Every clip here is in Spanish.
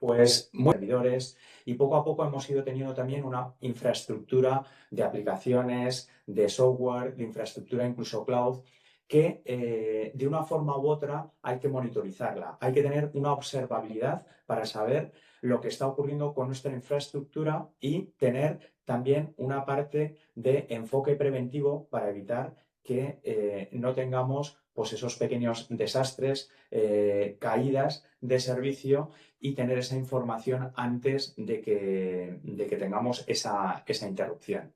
pues muchos servidores y poco a poco hemos ido teniendo también una infraestructura de aplicaciones, de software, de infraestructura incluso cloud, que de una forma u otra hay que monitorizarla. Hay que tener una observabilidad para saber lo que está ocurriendo con nuestra infraestructura y tener también una parte de enfoque preventivo para evitar que no tengamos pues, esos pequeños desastres, caídas de servicio y tener esa información antes de que tengamos esa interrupción.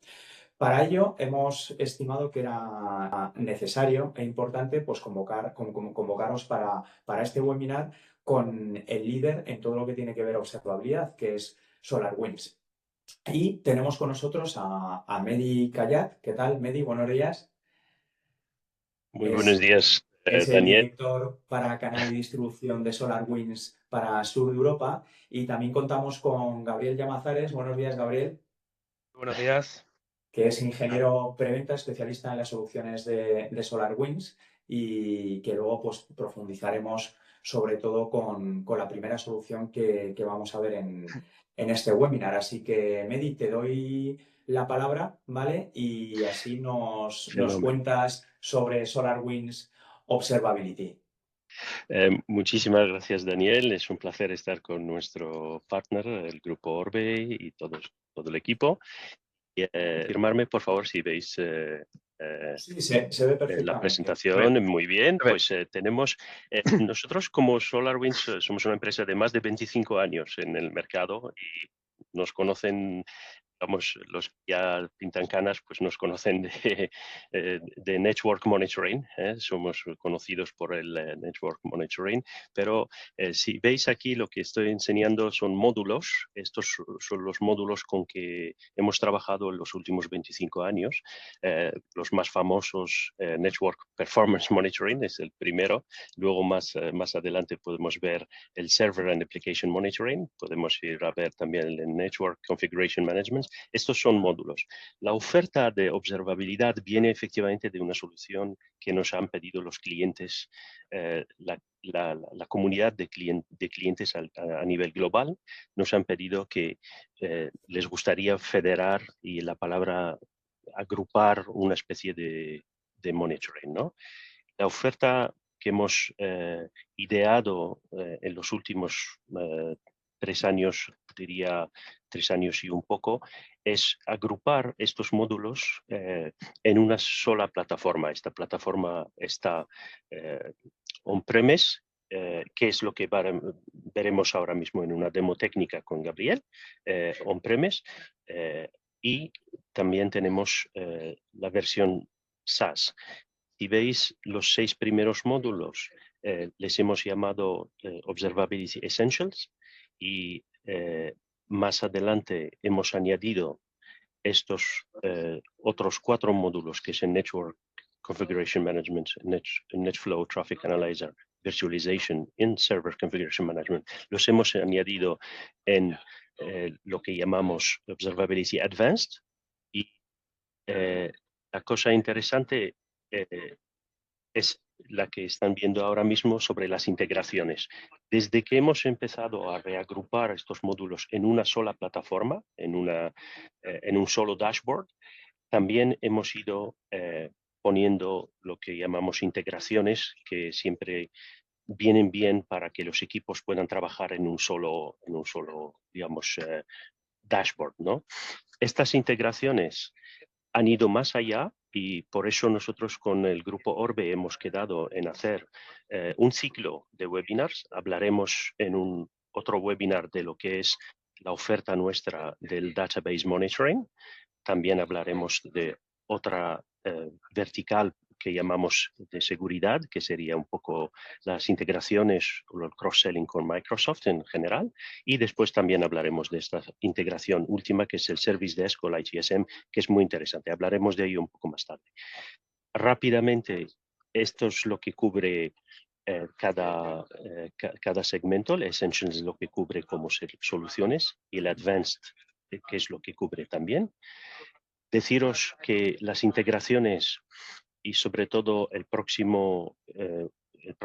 Para ello, hemos estimado que era necesario e importante pues, convocaros para este webinar con el líder en todo lo que tiene que ver a observabilidad, que es SolarWinds. Y tenemos con nosotros a Mehdi Kayat. ¿Qué tal, Mehdi? Buenos días. Muy buenos Es, días, es el Daniel. director para canal y distribución de SolarWinds para Sur de Europa. Y también contamos con Gabriel Llamazares. Buenos días, Gabriel, Buenos días. que es ingeniero preventa, especialista en las soluciones de SolarWinds y que luego pues, profundizaremos sobre todo con la primera solución que vamos a ver en este webinar. Así que, Medi, te doy la palabra, ¿vale? Y así nos Fenómeno. cuentas sobre SolarWinds Observability. Muchísimas gracias, Daniel. Es un placer estar con nuestro partner, el Grupo Orbe y todo el equipo. Y, firmarme, por favor, si veis Sí, se ve la perfectamente. presentación. Muy bien, A ver, pues tenemos, nosotros como SolarWinds somos una empresa de más de 25 años en el mercado y nos conocen. Vamos, los que ya pintan canas, pues nos conocen de Network Monitoring, ¿eh? Somos conocidos por el Network Monitoring, pero si veis aquí lo que estoy enseñando son módulos. Estos son los módulos con que hemos trabajado en los últimos 25 años. Los más famosos, Network Performance Monitoring es el primero. Luego más adelante podemos ver el Server and Application Monitoring. Podemos ir a ver también el Network Configuration Management. Estos son módulos. La oferta de observabilidad viene efectivamente de una solución que nos han pedido los clientes, la comunidad de clientes a nivel global. Nos han pedido que les gustaría federar y la palabra agrupar una especie de monitoring, ¿no? La oferta que hemos ideado en los últimos 3 años, diría 3 años y un poco, es agrupar estos módulos en una sola plataforma. Esta plataforma está on-premise, que es lo que veremos ahora mismo en una demo técnica con Gabriel, on-premise, y también tenemos la versión SaaS. Si veis los 6 primeros módulos, les hemos llamado Observability Essentials y más adelante hemos añadido estos otros 4 módulos que es el Network Configuration Management, NetFlow Traffic Analyzer, Virtualization y Server Configuration Management. Los hemos añadido en lo que llamamos Observability Advanced y la cosa interesante es la que están viendo ahora mismo sobre las integraciones. Desde que hemos empezado a reagrupar estos módulos en una sola plataforma, en un solo dashboard, también hemos ido poniendo lo que llamamos integraciones, que siempre vienen bien para que los equipos puedan trabajar en un solo digamos, dashboard, ¿no? Estas integraciones han ido más allá y por eso nosotros con el grupo Orbe hemos quedado en hacer un ciclo de webinars. Hablaremos en un otro webinar de lo que es la oferta nuestra del Database Monitoring. También hablaremos de otra vertical que llamamos de seguridad, que sería un poco las integraciones o el cross-selling con Microsoft en general. Y después también hablaremos de esta integración última, que es el Service Desk o la ITSM, que es muy interesante. Hablaremos de ello un poco más tarde. Rápidamente, esto es lo que cubre cada segmento. El Essentials es lo que cubre como soluciones y el Advanced, que es lo que cubre también. Deciros que las integraciones y sobre todo el próximo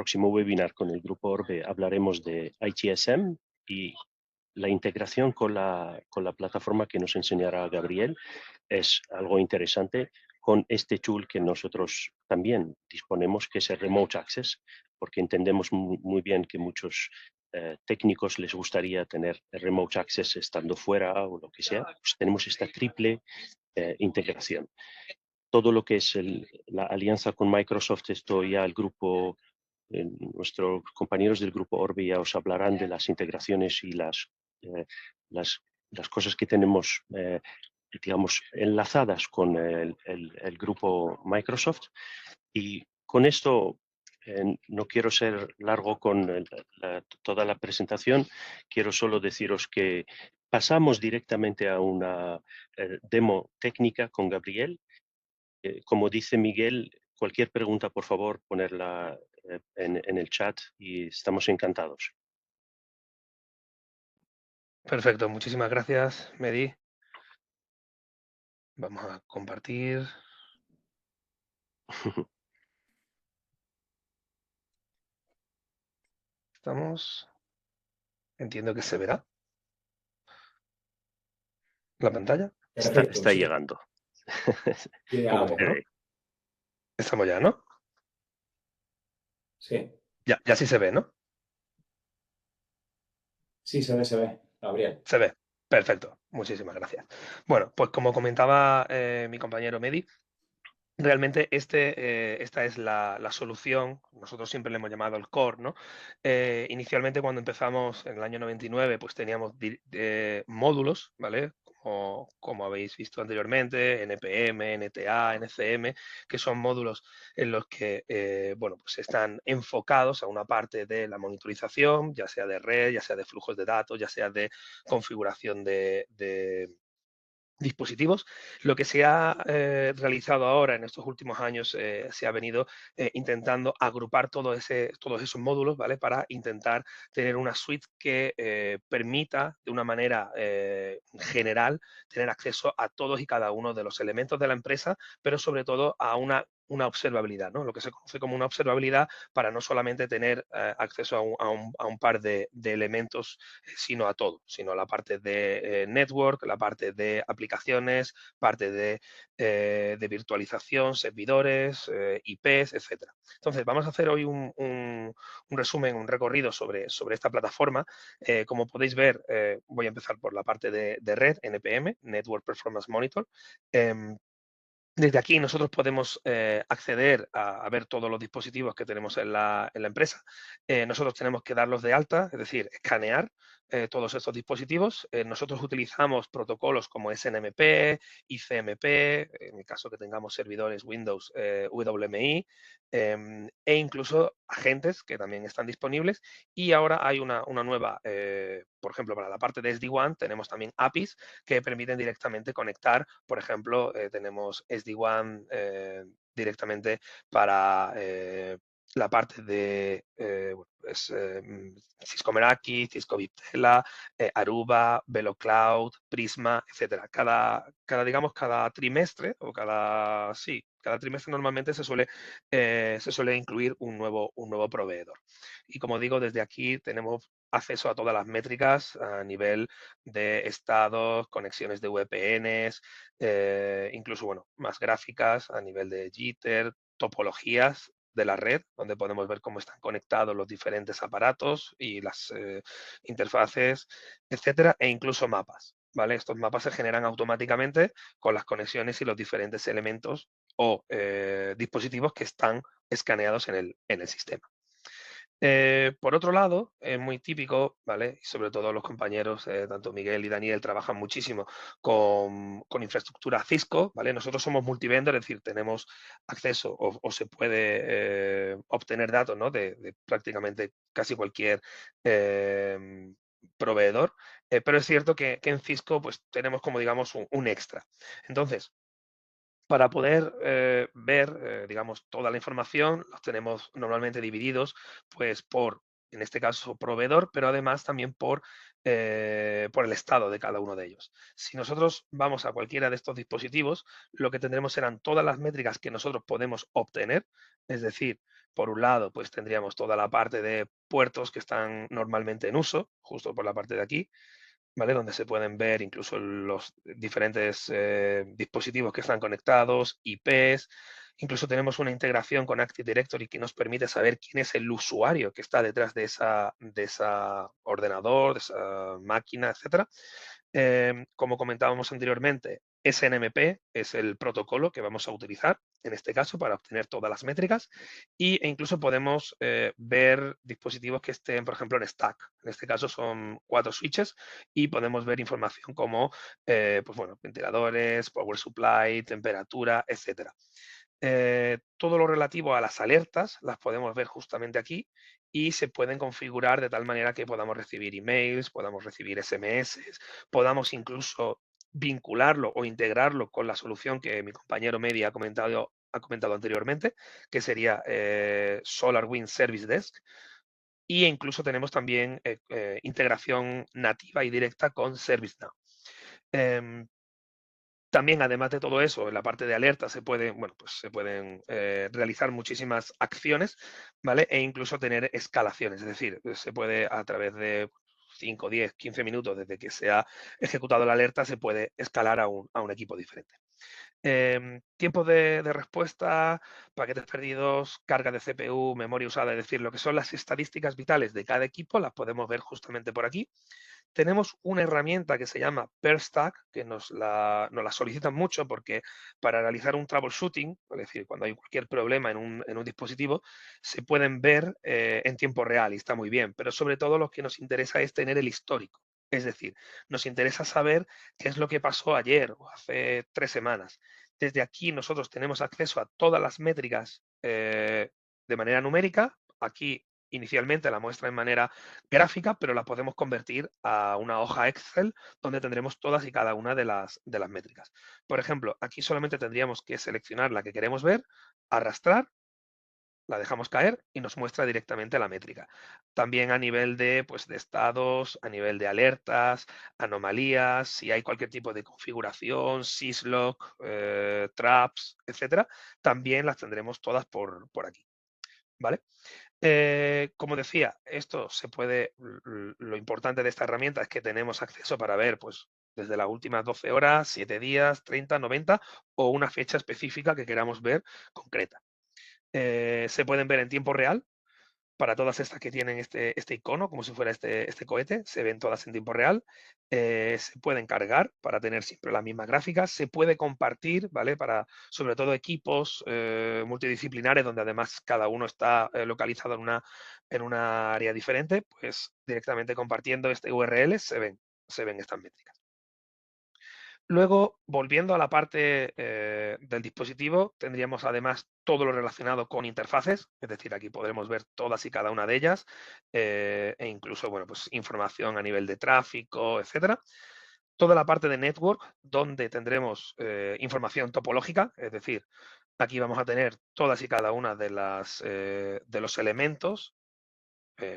webinar con el Grupo Orbe hablaremos de ITSM y la integración con la plataforma que nos enseñará Gabriel es algo interesante con este tool que nosotros también disponemos, que es el Remote Access, porque entendemos muy bien que muchos técnicos les gustaría tener el Remote Access estando fuera o lo que sea. Pues tenemos esta triple integración. Todo lo que es la alianza con Microsoft, esto ya el grupo, nuestros compañeros del grupo Orbi ya os hablarán de las integraciones y eh, las, las cosas que tenemos, digamos, enlazadas con el grupo Microsoft. Y con esto no quiero ser largo con toda la presentación, quiero solo deciros que pasamos directamente a una demo técnica con Gabriel. Como dice Miguel, cualquier pregunta, por favor, ponerla en el chat y estamos encantados. Perfecto, muchísimas gracias, Mehdi. Vamos a compartir. Estamos. Entiendo que se verá la pantalla. Perfecto, Está sí. llegando. Llega Poco a poco, ¿no? Estamos ya, ¿no? Sí, Ya sí se ve, ¿no? sí, se ve, Gabriel. Se ve. Perfecto. Muchísimas gracias. Bueno, pues como comentaba mi compañero Mehdi, realmente esta es la solución, nosotros siempre le hemos llamado el core, ¿no? Inicialmente cuando empezamos en el año 99, pues teníamos módulos, ¿vale? Como habéis visto anteriormente, NPM, NTA, NCM, que son módulos en los que, bueno, pues están enfocados a una parte de la monitorización, ya sea de red, ya sea de flujos de datos, ya sea de configuración de dispositivos. Lo que se ha realizado ahora en estos últimos años, se ha venido intentando agrupar todos esos módulos, ¿vale? Para intentar tener una suite que permita de una manera general tener acceso a todos y cada uno de los elementos de la empresa, pero sobre todo a una observabilidad, ¿no? Lo que se conoce como una observabilidad para no solamente tener acceso a un par de elementos, sino a todo, sino a la parte de network, la parte de aplicaciones, parte de virtualización, servidores, IPs, etcétera. Entonces, vamos a hacer hoy un resumen, un recorrido sobre esta plataforma. Como podéis ver, voy a empezar por la parte de red, NPM, Network Performance Monitor. Desde aquí nosotros podemos acceder a ver todos los dispositivos que tenemos en la empresa. Nosotros tenemos que darlos de alta, es decir, escanear todos estos dispositivos. Nosotros utilizamos protocolos como SNMP, ICMP, en el caso que tengamos servidores Windows, WMI, e incluso agentes que también están disponibles. Y ahora hay una nueva, por ejemplo, para la parte de SD-WAN tenemos también APIs que permiten directamente conectar. Por ejemplo, tenemos SD-WAN directamente para la parte de Cisco Meraki, Cisco Viptela, Aruba, VeloCloud, Prisma, etcétera. Digamos, cada trimestre o cada trimestre normalmente se suele incluir un nuevo proveedor. Y como digo, desde aquí tenemos acceso a todas las métricas a nivel de estados, conexiones de VPNs, incluso, bueno, más gráficas a nivel de jitter, topologías de la red, donde podemos ver cómo están conectados los diferentes aparatos y las interfaces, etcétera, e incluso mapas, ¿vale? Estos mapas se generan automáticamente con las conexiones y los diferentes elementos o dispositivos que están escaneados en el sistema. Por otro lado, es muy típico, ¿vale? Y sobre todo los compañeros, tanto Miguel y Daniel, trabajan muchísimo con infraestructura Cisco, ¿vale? Nosotros somos multivendor, es decir, tenemos acceso o se puede obtener datos, ¿no? De prácticamente casi cualquier proveedor, pero es cierto que en Cisco pues tenemos como digamos un extra. Entonces, para poder ver, digamos, toda la información, los tenemos normalmente divididos, pues, en este caso, proveedor, pero además también por el estado de cada uno de ellos. Si nosotros vamos a cualquiera de estos dispositivos, lo que tendremos serán todas las métricas que nosotros podemos obtener, es decir, por un lado, pues tendríamos toda la parte de puertos que están normalmente en uso, justo por la parte de aquí. ¿vale? Donde se pueden ver incluso los diferentes dispositivos que están conectados, IPs. Incluso tenemos una integración con Active Directory que nos permite saber quién es el usuario que está detrás de esa ordenador, de esa máquina, etcétera. Como comentábamos anteriormente, SNMP es el protocolo que vamos a utilizar en este caso para obtener todas las métricas e incluso podemos ver dispositivos que estén, por ejemplo, en stack. En este caso son 4 switches y podemos ver información como pues bueno, ventiladores, power supply, temperatura, etcétera. Todo lo relativo a las alertas las podemos ver justamente aquí y se pueden configurar de tal manera que podamos recibir emails, podamos recibir SMS, podamos incluso vincularlo o integrarlo con la solución que mi compañero Medi ha comentado anteriormente, que sería SolarWinds Service Desk. E incluso tenemos también integración nativa y directa con ServiceNow. También, además de todo eso, en la parte de alerta se pueden realizar muchísimas acciones, ¿vale? E incluso tener escalaciones, es decir, se puede a través de 5, 10, 15 minutos desde que se ha ejecutado la alerta, se puede escalar a un equipo diferente. Tiempo de respuesta, paquetes perdidos, carga de CPU, memoria usada, es decir, lo que son las estadísticas vitales de cada equipo las podemos ver justamente por aquí. Tenemos una herramienta que se llama PerStack, que nos la solicitan mucho porque para realizar un troubleshooting, es decir, cuando hay cualquier problema en un dispositivo, se pueden ver en tiempo real y está muy bien, pero sobre todo lo que nos interesa es tener el histórico. Es decir, nos interesa saber qué es lo que pasó ayer o hace 3 semanas. Desde aquí nosotros tenemos acceso a todas las métricas de manera numérica. Aquí inicialmente la muestra en manera gráfica, pero la podemos convertir a una hoja Excel donde tendremos todas y cada una de las métricas. Por ejemplo, aquí solamente tendríamos que seleccionar la que queremos ver, arrastrar, la dejamos caer y nos muestra directamente la métrica. También a nivel de, pues, de estados, a nivel de alertas, anomalías, si hay cualquier tipo de configuración, syslog, traps, etcétera, también las tendremos todas por aquí. ¿Vale? Como decía, esto se puede, lo importante de esta herramienta es que tenemos acceso para ver, pues, desde las últimas 12 horas, 7 días, 30, 90 o una fecha específica que queramos ver concreta. Se pueden ver en tiempo real para todas estas que tienen este icono, como si fuera este cohete, se ven todas en tiempo real. Se pueden cargar para tener siempre las mismas gráficas. Se puede compartir, ¿vale? Para, sobre todo, equipos multidisciplinares, donde además cada uno está localizado en una área diferente, pues directamente compartiendo este URL se ven estas métricas. Luego, volviendo a la parte del dispositivo, tendríamos además todo lo relacionado con interfaces, es decir, aquí podremos ver todas y cada una de ellas e incluso, bueno, pues información a nivel de tráfico, etcétera. Toda la parte de network, donde tendremos información topológica, es decir, aquí vamos a tener todas y cada una de los elementos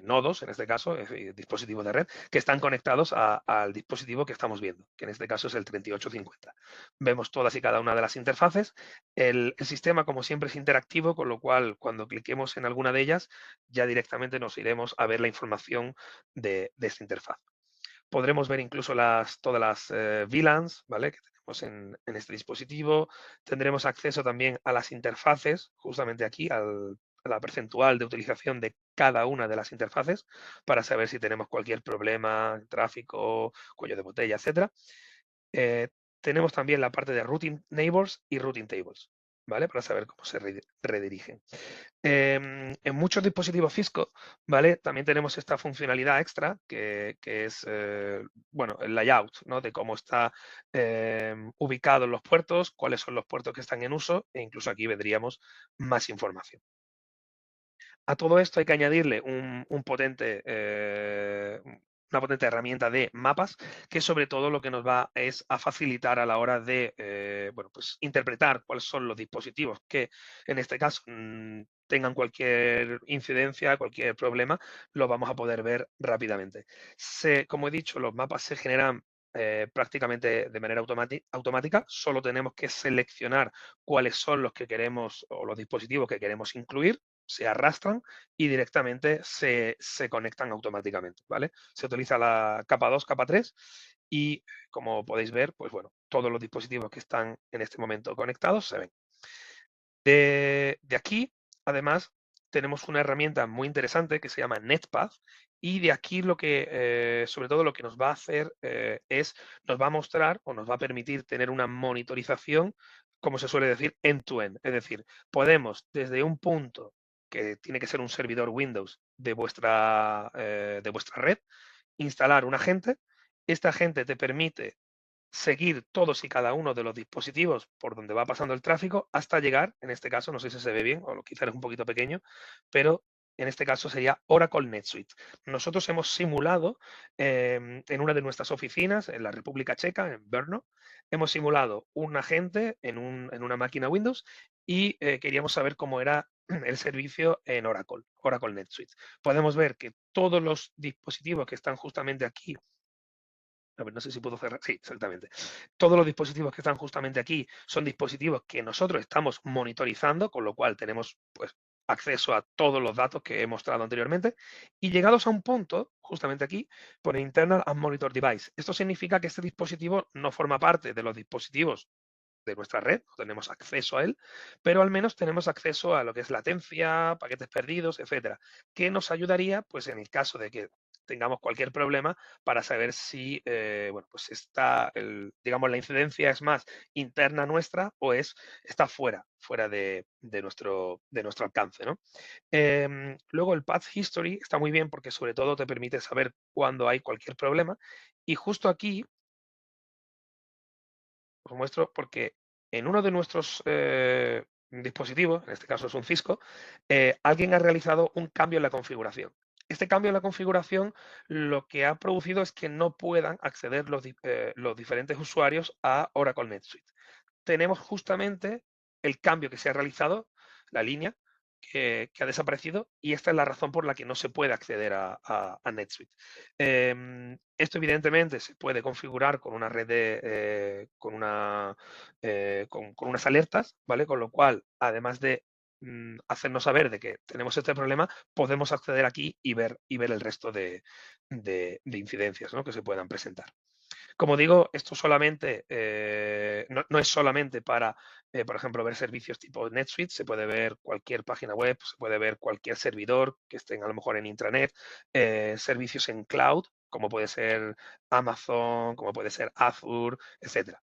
nodos, en este caso, es decir, dispositivos de red, que están conectados al dispositivo que estamos viendo, que en este caso es el 3850. Vemos todas y cada una de las interfaces. El sistema, como siempre, es interactivo, con lo cual, cuando cliquemos en alguna de ellas, ya directamente nos iremos a ver la información de esta interfaz. Podremos ver incluso todas las VLANs, ¿vale? Que tenemos en este dispositivo. Tendremos acceso también a las interfaces, justamente aquí, a la percentual de utilización de cada una de las interfaces para saber si tenemos cualquier problema, tráfico, cuello de botella, etc. Tenemos también la parte de Routing Neighbors y Routing Tables, ¿vale? Para saber cómo se redirigen. En muchos dispositivos Cisco, ¿vale? También tenemos esta funcionalidad extra que es, bueno, el layout, ¿no? De cómo está ubicados los puertos, cuáles son los puertos que están en uso e incluso aquí vendríamos más información. A todo esto hay que añadirle una potente herramienta de mapas que sobre todo lo que nos va es a facilitar a la hora de bueno, pues interpretar cuáles son los dispositivos que en este caso tengan cualquier incidencia, cualquier problema, lo vamos a poder ver rápidamente. Como he dicho, los mapas se generan prácticamente de manera automática, solo tenemos que seleccionar cuáles son los que queremos o los dispositivos que queremos incluir. se arrastran y directamente se conectan automáticamente, ¿vale? Se utiliza la capa 2, capa 3 y, como podéis ver, pues bueno, todos los dispositivos que están en este momento conectados se ven. De aquí, además, tenemos una herramienta muy interesante que se llama NetPath y de aquí lo que, sobre todo lo que nos va a hacer nos va a mostrar o nos va a permitir tener una monitorización, como se suele decir, end-to-end. Es decir, podemos desde un punto que tiene que ser un servidor Windows de vuestra red, instalar un agente. Este agente te permite seguir todos y cada uno de los dispositivos por donde va pasando el tráfico hasta llegar, en este caso, no sé si se ve bien o quizás es un poquito pequeño, pero en este caso sería Oracle NetSuite. Nosotros hemos simulado en una de nuestras oficinas, en la República Checa, en Brno, hemos simulado un agente en una máquina Windows y queríamos saber cómo era el servicio en Oracle NetSuite. Podemos ver que todos los dispositivos que están justamente aquí, a ver, no sé si puedo cerrar. Sí, exactamente. Todos los dispositivos que están justamente aquí son dispositivos que nosotros estamos monitorizando, con lo cual tenemos pues, acceso a todos los datos que he mostrado anteriormente. Y llegados a un punto, justamente aquí, pone Internal and Monitor Device. Esto significa que este dispositivo no forma parte de los dispositivos de nuestra red, no tenemos acceso a él, pero al menos tenemos acceso a lo que es latencia, paquetes perdidos, etcétera, que nos ayudaría, pues en el caso de que tengamos cualquier problema, para saber si, bueno, pues está, digamos, la incidencia es más interna nuestra o está fuera de nuestro alcance, ¿no? Luego el Path History está muy bien porque sobre todo te permite saber cuándo hay cualquier problema y justo aquí os muestro porque en uno de nuestros dispositivos, en este caso es un Cisco, alguien ha realizado un cambio en la configuración. Este cambio en la configuración lo que ha producido es que no puedan acceder los diferentes usuarios a Oracle NetSuite. Tenemos justamente el cambio que se ha realizado, la línea que ha desaparecido, y esta es la razón por la que no se puede acceder a NetSuite. Esto evidentemente se puede configurar con una red con unas alertas, ¿vale? Con lo cual, además de hacernos saber de que tenemos este problema, podemos acceder aquí y ver el resto de incidencias, ¿no? Que se puedan presentar. Como digo, esto solamente no es solamente para, por ejemplo, ver servicios tipo NetSuite, se puede ver cualquier página web, se puede ver cualquier servidor que estén a lo mejor en intranet, servicios en cloud, como puede ser Amazon, como puede ser Azure, etcétera.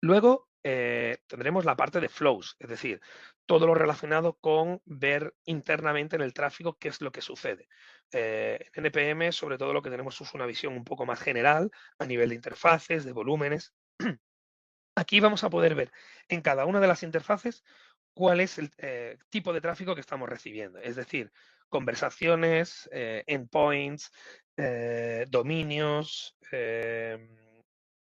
Luego tendremos la parte de flows, es decir, todo lo relacionado con ver internamente en el tráfico qué es lo que sucede. En NPM, sobre todo, lo que tenemos es una visión un poco más general a nivel de interfaces, de volúmenes. Aquí vamos a poder ver en cada una de las interfaces cuál es el tipo de tráfico que estamos recibiendo. Es decir, conversaciones, endpoints, dominios,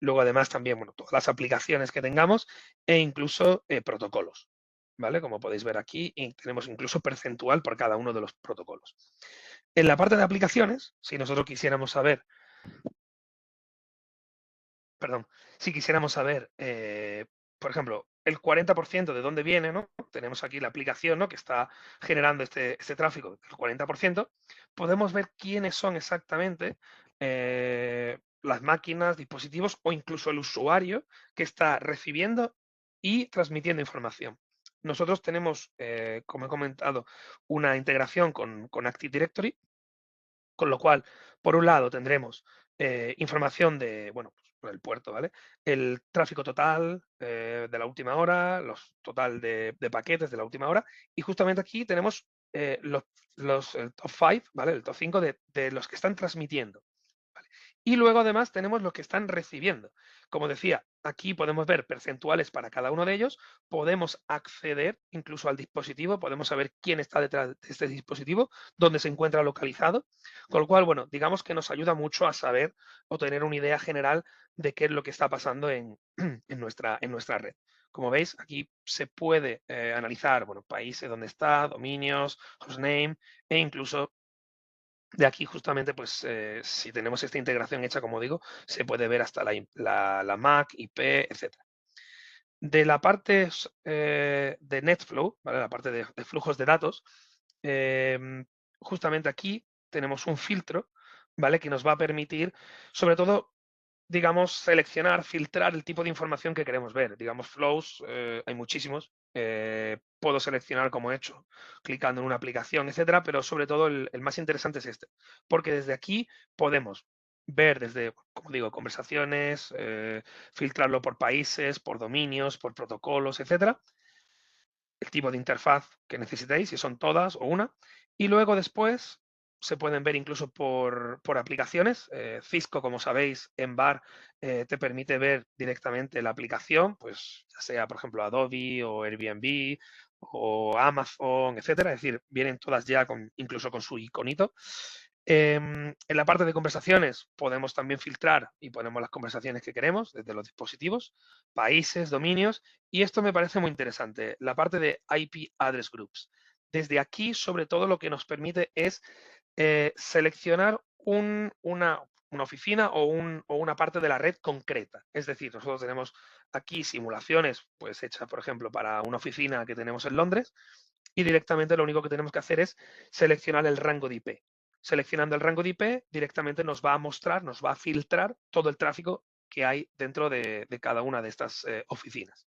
luego además también, bueno, todas las aplicaciones que tengamos e incluso protocolos, ¿vale? Como podéis ver aquí, y tenemos incluso percentual por cada uno de los protocolos. En la parte de aplicaciones, si nosotros quisiéramos saber, perdón, si quisiéramos saber, por ejemplo, el 40% de dónde viene, ¿no? Tenemos aquí la aplicación, ¿no? Que está generando este tráfico del 40%, podemos ver quiénes son exactamente las máquinas, dispositivos o incluso el usuario que está recibiendo y transmitiendo información. Nosotros tenemos, como he comentado, una integración con Active Directory, con lo cual, por un lado, tendremos información de, bueno, pues, por el puerto, ¿vale? El tráfico total de la última hora, los total de paquetes de la última hora, y justamente aquí tenemos el top 5, ¿vale? El top 5 de los que están transmitiendo. ¿Vale? Y luego además tenemos los que están recibiendo. Como decía, aquí podemos ver percentuales para cada uno de ellos, podemos acceder incluso al dispositivo, podemos saber quién está detrás de este dispositivo, dónde se encuentra localizado, con lo cual, bueno, digamos que nos ayuda mucho a saber o tener una idea general de qué es lo que está pasando en nuestra red. Como veis, aquí se puede analizar, bueno, países donde está, dominios, hostname e incluso de aquí justamente, pues si tenemos esta integración hecha, como digo, se puede ver hasta la MAC, IP, etc. De la parte de NetFlow, ¿vale? La parte de flujos de datos, justamente aquí tenemos un filtro, ¿vale? Que nos va a permitir, sobre todo, digamos, seleccionar, filtrar el tipo de información que queremos ver. Digamos, flows, hay muchísimos. Puedo seleccionar como he hecho, clicando en una aplicación, etcétera, pero sobre todo el más interesante es este, porque desde aquí podemos ver desde, como digo, conversaciones, filtrarlo por países, por dominios, por protocolos, etcétera, el tipo de interfaz que necesitéis, si son todas o una, y luego después se pueden ver incluso por aplicaciones. Cisco, como sabéis, en Bar te permite ver directamente la aplicación, pues ya sea, por ejemplo, Adobe o Airbnb o Amazon, etcétera. Es decir, vienen todas ya incluso con su iconito. En la parte de conversaciones podemos también filtrar y ponemos las conversaciones que queremos desde los dispositivos, países, dominios, y esto me parece muy interesante, la parte de IP Address Groups. Desde aquí, sobre todo, lo que nos permite es seleccionar una oficina o una parte de la red concreta. Es decir, nosotros tenemos aquí simulaciones pues hechas, por ejemplo, para una oficina que tenemos en Londres, y directamente lo único que tenemos que hacer es seleccionar el rango de IP. Seleccionando el rango de IP, directamente nos va a mostrar, nos va a filtrar todo el tráfico que hay dentro de cada una de estas oficinas.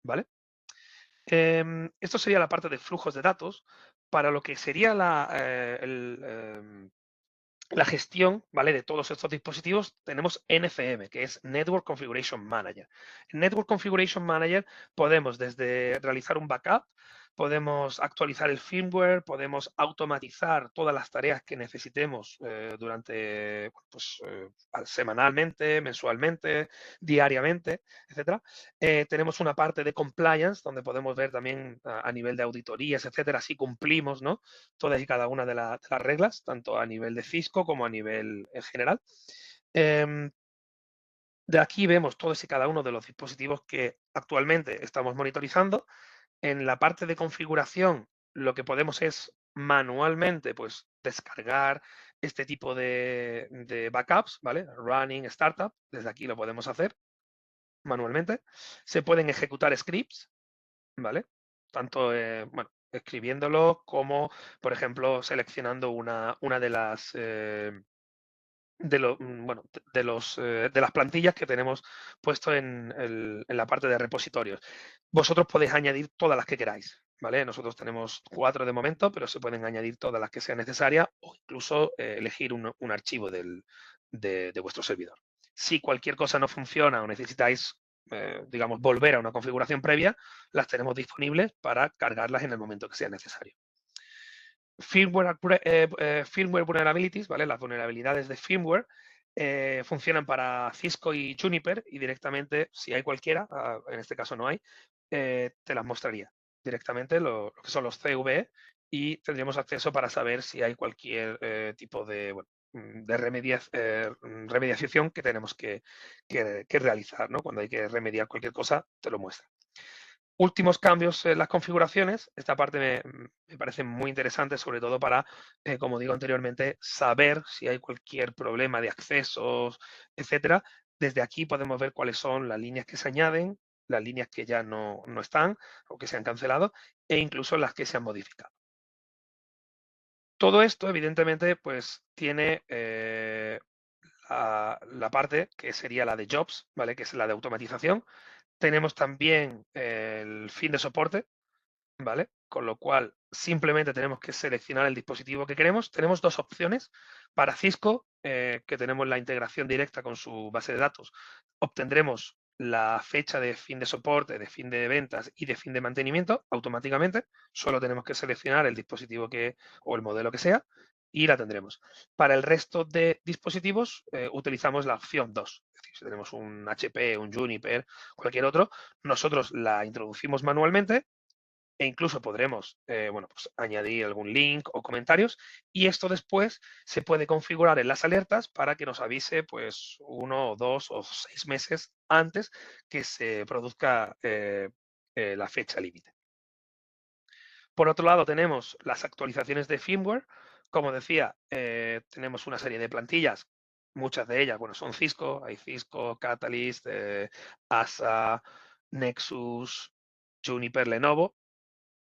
¿Vale? Esto sería la parte de flujos de datos. Para lo que sería la gestión, ¿vale? De todos estos dispositivos, tenemos NCM, que es Network Configuration Manager. En Network Configuration Manager podemos desde realizar un backup, podemos actualizar el firmware, podemos automatizar todas las tareas que necesitemos durante, pues, semanalmente, mensualmente, diariamente, etcétera. Tenemos una parte de compliance, donde podemos ver también a nivel de auditorías, etcétera, si cumplimos, ¿no? Todas y cada una de las reglas, tanto a nivel de Cisco como a nivel en general. De aquí vemos todos y cada uno de los dispositivos que actualmente estamos monitorizando. En la parte de configuración, lo que podemos es manualmente pues, descargar este tipo de backups, ¿vale? Running, startup, desde aquí lo podemos hacer manualmente. Se pueden ejecutar scripts, ¿vale? Tanto, bueno, escribiéndolo como, por ejemplo, seleccionando una de las bueno, de las plantillas que tenemos puesto en la parte de repositorios. Vosotros podéis añadir todas las que queráis, ¿vale? Nosotros tenemos 4 de momento, pero se pueden añadir todas las que sean necesarias o incluso elegir un archivo de vuestro servidor. Si cualquier cosa no funciona o necesitáis, digamos, volver a una configuración previa, las tenemos disponibles para cargarlas en el momento que sea necesario. Firmware vulnerabilities, ¿vale? Las vulnerabilidades de firmware funcionan para Cisco y Juniper y directamente, si hay cualquiera, en este caso no hay, te las mostraría directamente lo que son los CVE y tendríamos acceso para saber si hay cualquier tipo de, bueno, de remediación que tenemos que realizar, ¿no? Cuando hay que remediar cualquier cosa, te lo muestra. Últimos cambios en las configuraciones. Esta parte me parece muy interesante, sobre todo para, como digo anteriormente, saber si hay cualquier problema de accesos, etcétera. Desde aquí podemos ver cuáles son las líneas que se añaden, las líneas que ya no están o que se han cancelado e incluso las que se han modificado. Todo esto, evidentemente, pues tiene la parte que sería la de jobs, ¿vale? Que es la de automatización. Tenemos también el fin de soporte, ¿vale? Con lo cual, simplemente tenemos que seleccionar el dispositivo que queremos. Tenemos 2 opciones. Para Cisco, que tenemos la integración directa con su base de datos, obtendremos la fecha de fin de soporte, de fin de ventas y de fin de mantenimiento automáticamente. Solo tenemos que seleccionar el dispositivo o el modelo que sea y la tendremos. Para el resto de dispositivos, utilizamos la opción 2. Es decir, si tenemos un HP, un Juniper, cualquier otro, nosotros la introducimos manualmente e incluso podremos bueno, pues añadir algún link o comentarios y esto después se puede configurar en las alertas para que nos avise pues 1 o 2 o 6 meses antes que se produzca la fecha límite. Por otro lado tenemos las actualizaciones de firmware. Como decía, tenemos una serie de plantillas, muchas de ellas, bueno, son Cisco, hay Cisco, Catalyst, ASA, Nexus, Juniper, Lenovo.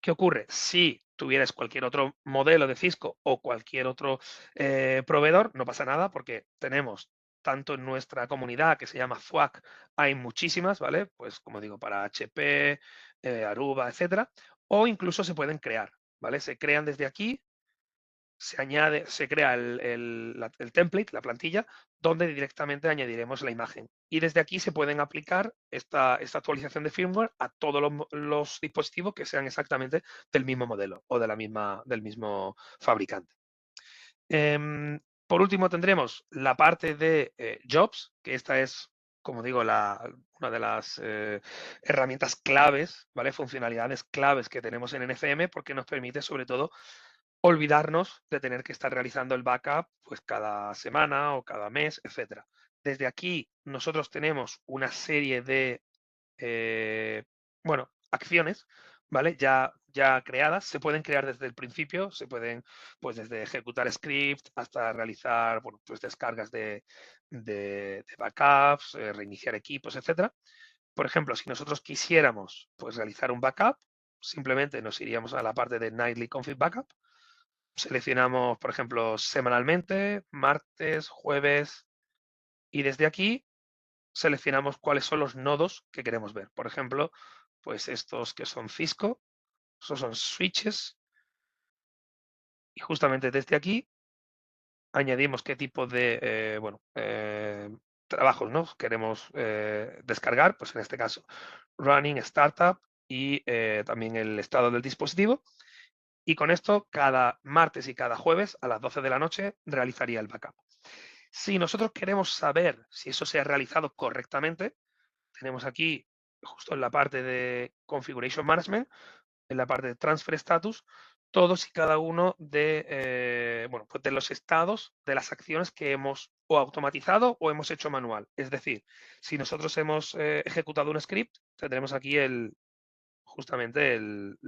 ¿Qué ocurre? Si tuvieras cualquier otro modelo de Cisco o cualquier otro proveedor, no pasa nada porque tenemos tanto en nuestra comunidad que se llama FWAC, hay muchísimas, ¿vale? Pues como digo, para HP, Aruba, etcétera, o incluso se pueden crear, ¿vale? Se crean desde aquí, se crea el template, la plantilla, donde directamente añadiremos la imagen. Y desde aquí se pueden aplicar esta actualización de firmware a todos los dispositivos que sean exactamente del mismo modelo o del mismo fabricante. Por último, tendremos la parte de Jobs, que esta es, como digo, una de las herramientas claves, ¿vale? Funcionalidades claves que tenemos en NFM, porque nos permite, sobre todo, olvidarnos de tener que estar realizando el backup pues cada semana o cada mes, etcétera. Desde aquí nosotros tenemos una serie de acciones, ¿vale? Ya creadas, se pueden crear desde el principio, se pueden, pues desde ejecutar script hasta realizar, bueno, pues descargas de backups, reiniciar equipos, etcétera. Por ejemplo, si nosotros quisiéramos, pues realizar un backup, simplemente nos iríamos a la parte de Nightly Config Backup, seleccionamos, por ejemplo, semanalmente, martes, jueves, y desde aquí seleccionamos cuáles son los nodos que queremos ver. Por ejemplo, pues estos que son Cisco, estos son switches, y justamente desde aquí añadimos qué tipo de trabajos, ¿no? queremos descargar, pues en este caso running, startup y también el estado del dispositivo. Y con esto, cada martes y cada jueves a las 12 de la noche realizaría el backup. Si nosotros queremos saber si eso se ha realizado correctamente, tenemos aquí, justo en la parte de Configuration Management, en la parte de Transfer Status, todos y cada uno pues de los estados de las acciones que hemos o automatizado o hemos hecho manual. Es decir, si nosotros hemos ejecutado un script, tendremos aquí justamente el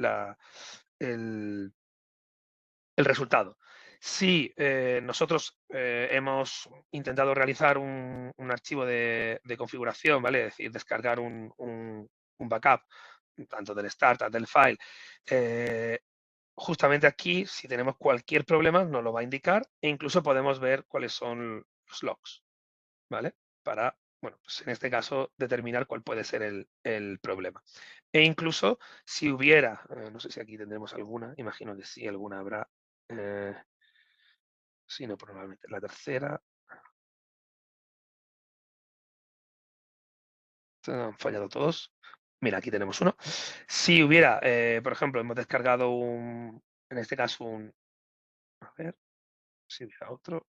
resultado. Si nosotros hemos intentado realizar un archivo de configuración, ¿vale? Es decir, descargar un backup, tanto del start, del file, justamente aquí, si tenemos cualquier problema, nos lo va a indicar e incluso podemos ver cuáles son los logs, ¿vale? Para, bueno, pues en este caso, determinar cuál puede ser el problema. E incluso si hubiera, no sé si aquí tendremos alguna, imagino que sí, alguna habrá. Sí, no, probablemente la tercera. Han fallado todos. Mira, aquí tenemos uno. Si hubiera, por ejemplo, hemos descargado en este caso a ver, si hubiera otro,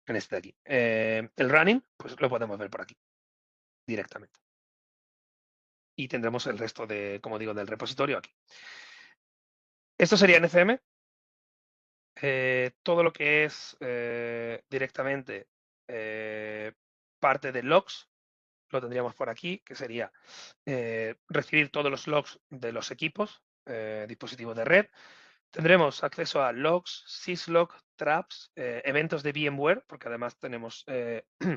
en este de aquí. El running, pues lo podemos ver por aquí, directamente. Y tendremos el resto como digo, del repositorio aquí. Esto sería NCM. Todo lo que es directamente parte de logs, lo tendríamos por aquí, que sería recibir todos los logs de los equipos, dispositivos de red. Tendremos acceso a logs, syslog, traps, eventos de VMware, porque además tenemos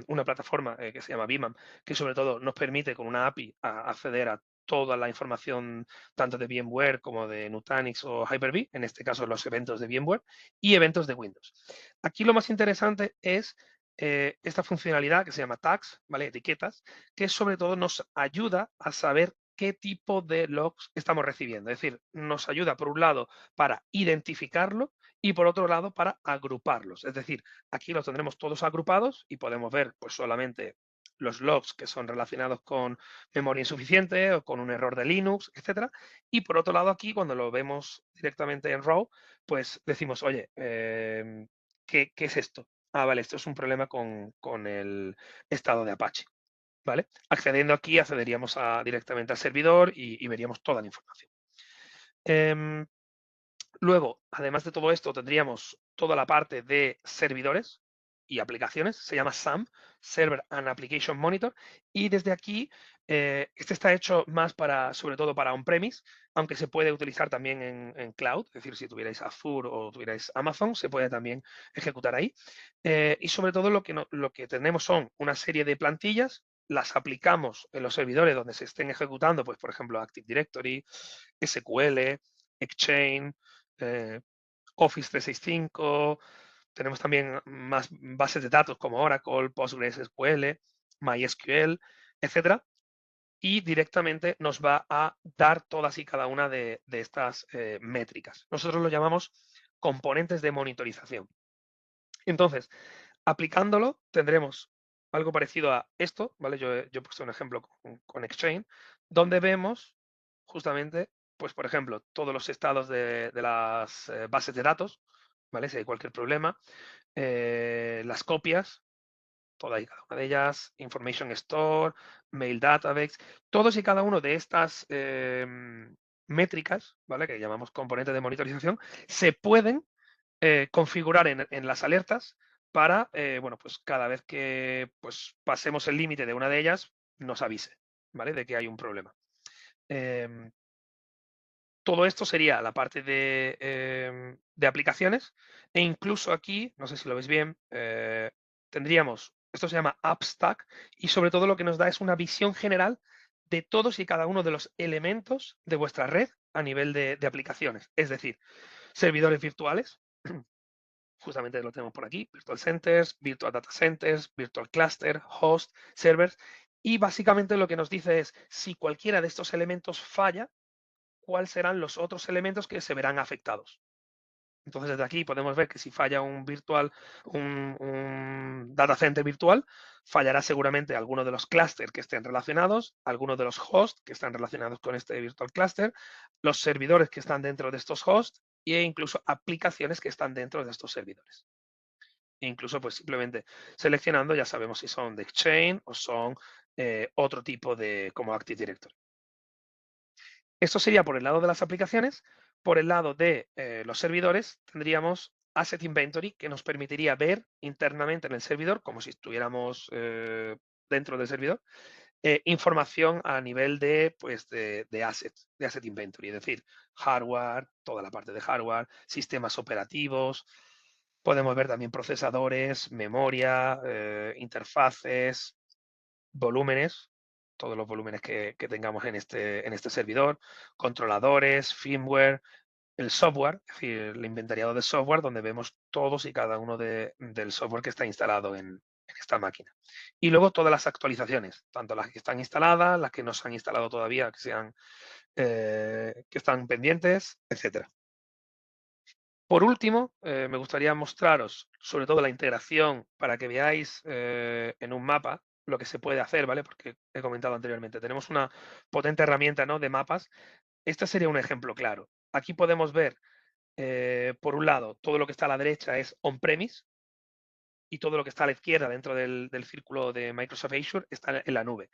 una plataforma que se llama VMAM, que sobre todo nos permite con una API acceder a toda la información tanto de VMware como de Nutanix o Hyper-V, en este caso los eventos de VMware, y eventos de Windows. Aquí lo más interesante es esta funcionalidad que se llama tags, ¿vale? Etiquetas, que sobre todo nos ayuda a saber qué tipo de logs estamos recibiendo. Es decir, nos ayuda por un lado para identificarlo y por otro lado para agruparlos. Es decir, aquí los tendremos todos agrupados y podemos ver pues solamente los logs que son relacionados con memoria insuficiente o con un error de Linux, etcétera. Y por otro lado aquí, cuando lo vemos directamente en RAW, pues decimos, oye, ¿qué es esto? Ah, vale, esto es un problema con el estado de Apache. ¿Vale? Accediendo aquí, accederíamos directamente al servidor y veríamos toda la información. Luego, además de todo esto, tendríamos toda la parte de servidores y aplicaciones, se llama SAM, Server and Application Monitor, y desde aquí, este está hecho más sobre todo para on-premise, aunque se puede utilizar también en cloud, es decir, si tuvierais Azure o tuvierais Amazon, se puede también ejecutar ahí. Y sobre todo lo que tenemos son una serie de plantillas las aplicamos en los servidores donde se estén ejecutando, pues por ejemplo Active Directory, SQL, Exchange, Office 365, tenemos también más bases de datos como Oracle, PostgreSQL, MySQL, etcétera, y directamente nos va a dar todas y cada una de estas métricas. Nosotros lo llamamos componentes de monitorización. Entonces, aplicándolo, tendremos algo parecido a esto, ¿vale? Yo he puesto un ejemplo con Exchange, donde vemos justamente, pues por ejemplo, todos los estados de las bases de datos, ¿vale? Si hay cualquier problema, las copias, todas y cada una de ellas, Information Store, Mail Database, todos y cada uno de estas métricas, ¿vale? Que llamamos componentes de monitorización, se pueden configurar en las alertas para, bueno, pues cada vez que pues, pasemos el límite de una de ellas, nos avise, ¿vale? De que hay un problema. Todo esto sería la parte de aplicaciones e incluso aquí, no sé si lo veis bien, tendríamos, esto se llama AppStack y sobre todo lo que nos da es una visión general de todos y cada uno de los elementos de vuestra red a nivel de aplicaciones. Es decir, servidores virtuales, justamente lo tenemos por aquí, Virtual Centers, Virtual Data Centers, Virtual Cluster, Host, Servers, y básicamente lo que nos dice es si cualquiera de estos elementos falla, cuáles serán los otros elementos que se verán afectados. Entonces, desde aquí podemos ver que si falla un data center virtual, fallará seguramente alguno de los clústeres que estén relacionados, algunos de los hosts que están relacionados con este virtual cluster, los servidores que están dentro de estos hosts e incluso aplicaciones que están dentro de estos servidores. E incluso, pues simplemente seleccionando ya sabemos si son de Exchange o son otro tipo de, como Active Directory. Esto sería por el lado de las aplicaciones. Por el lado de los servidores tendríamos Asset Inventory, que nos permitiría ver internamente en el servidor, como si estuviéramos dentro del servidor, información a nivel de, pues, de Asset Inventory, es decir, hardware, toda la parte de hardware, sistemas operativos. Podemos ver también procesadores, memoria, interfaces, volúmenes, todos los volúmenes que tengamos en este servidor, controladores, firmware, el software, es decir, el inventariado de software, donde vemos todos y cada uno del software que está instalado en esta máquina. Y luego todas las actualizaciones, tanto las que están instaladas, las que no se han instalado todavía, que están pendientes, etcétera. Por último, me gustaría mostraros sobre todo la integración para que veáis en un mapa lo que se puede hacer, ¿vale? Porque he comentado anteriormente, tenemos una potente herramienta, ¿no?, de mapas. Este sería un ejemplo claro. Aquí podemos ver, por un lado, todo lo que está a la derecha es on-premise y todo lo que está a la izquierda dentro del círculo de Microsoft Azure está en la nube.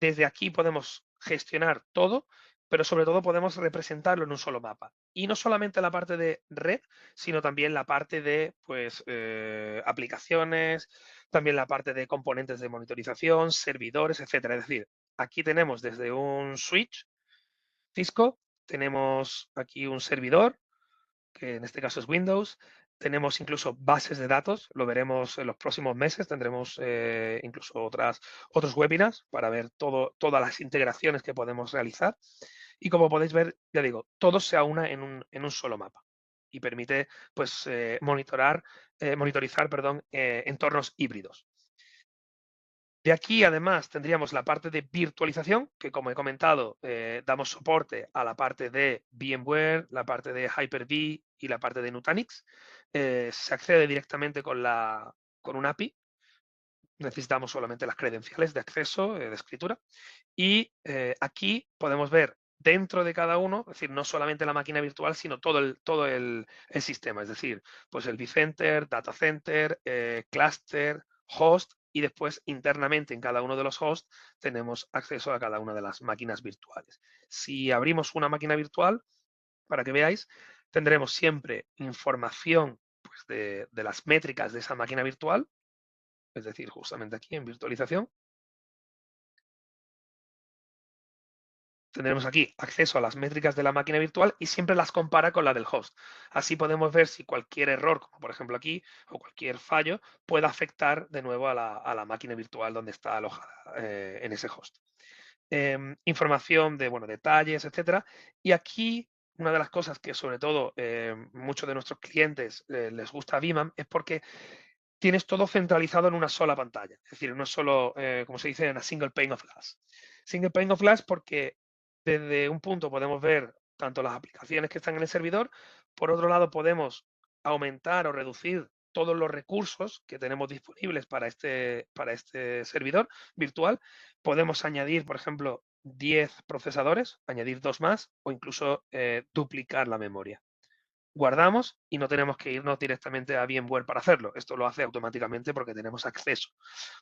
Desde aquí podemos gestionar todo, pero sobre todo podemos representarlo en un solo mapa. Y no solamente la parte de red, sino también la parte de pues, aplicaciones, también la parte de componentes de monitorización, servidores, etcétera. Es decir, aquí tenemos desde un switch Cisco, tenemos aquí un servidor, que en este caso es Windows. Tenemos incluso bases de datos, lo veremos en los próximos meses, tendremos incluso otros webinars para ver todas las integraciones que podemos realizar. Y como podéis ver, ya digo, todo se aúna en un solo mapa y permite pues, monitorizar entornos híbridos. De aquí, además, tendríamos la parte de virtualización, que como he comentado, damos soporte a la parte de VMware, la parte de Hyper-V y la parte de Nutanix. Se accede directamente con un API. Necesitamos solamente las credenciales de acceso, de escritura. Y aquí podemos ver dentro de cada uno, es decir, no solamente la máquina virtual, sino todo el sistema, es decir, pues el vCenter, Data Center, Cluster, Host, y después internamente en cada uno de los hosts tenemos acceso a cada una de las máquinas virtuales. Si abrimos una máquina virtual, para que veáis, tendremos siempre información pues, de las métricas de esa máquina virtual, es decir, justamente aquí en virtualización. tendremos aquí acceso a las métricas de la máquina virtual y siempre las compara con la del host. Así podemos ver si cualquier error, como por ejemplo aquí, o cualquier fallo, puede afectar de nuevo a la máquina virtual donde está alojada en ese host. Información de, bueno, detalles, etcétera. Y aquí una de las cosas que sobre todo muchos de nuestros clientes les gusta a Vimam es porque tienes todo centralizado en una sola pantalla, es decir, en un solo, como se dice, en a single pane of glass. Single pane of glass porque desde un punto podemos ver tanto las aplicaciones que están en el servidor, por otro lado podemos aumentar o reducir todos los recursos que tenemos disponibles para este servidor virtual. Podemos añadir, por ejemplo, 10 procesadores, añadir 2 más o incluso duplicar la memoria. Guardamos y no tenemos que irnos directamente a VMware para hacerlo. Esto lo hace automáticamente porque tenemos acceso.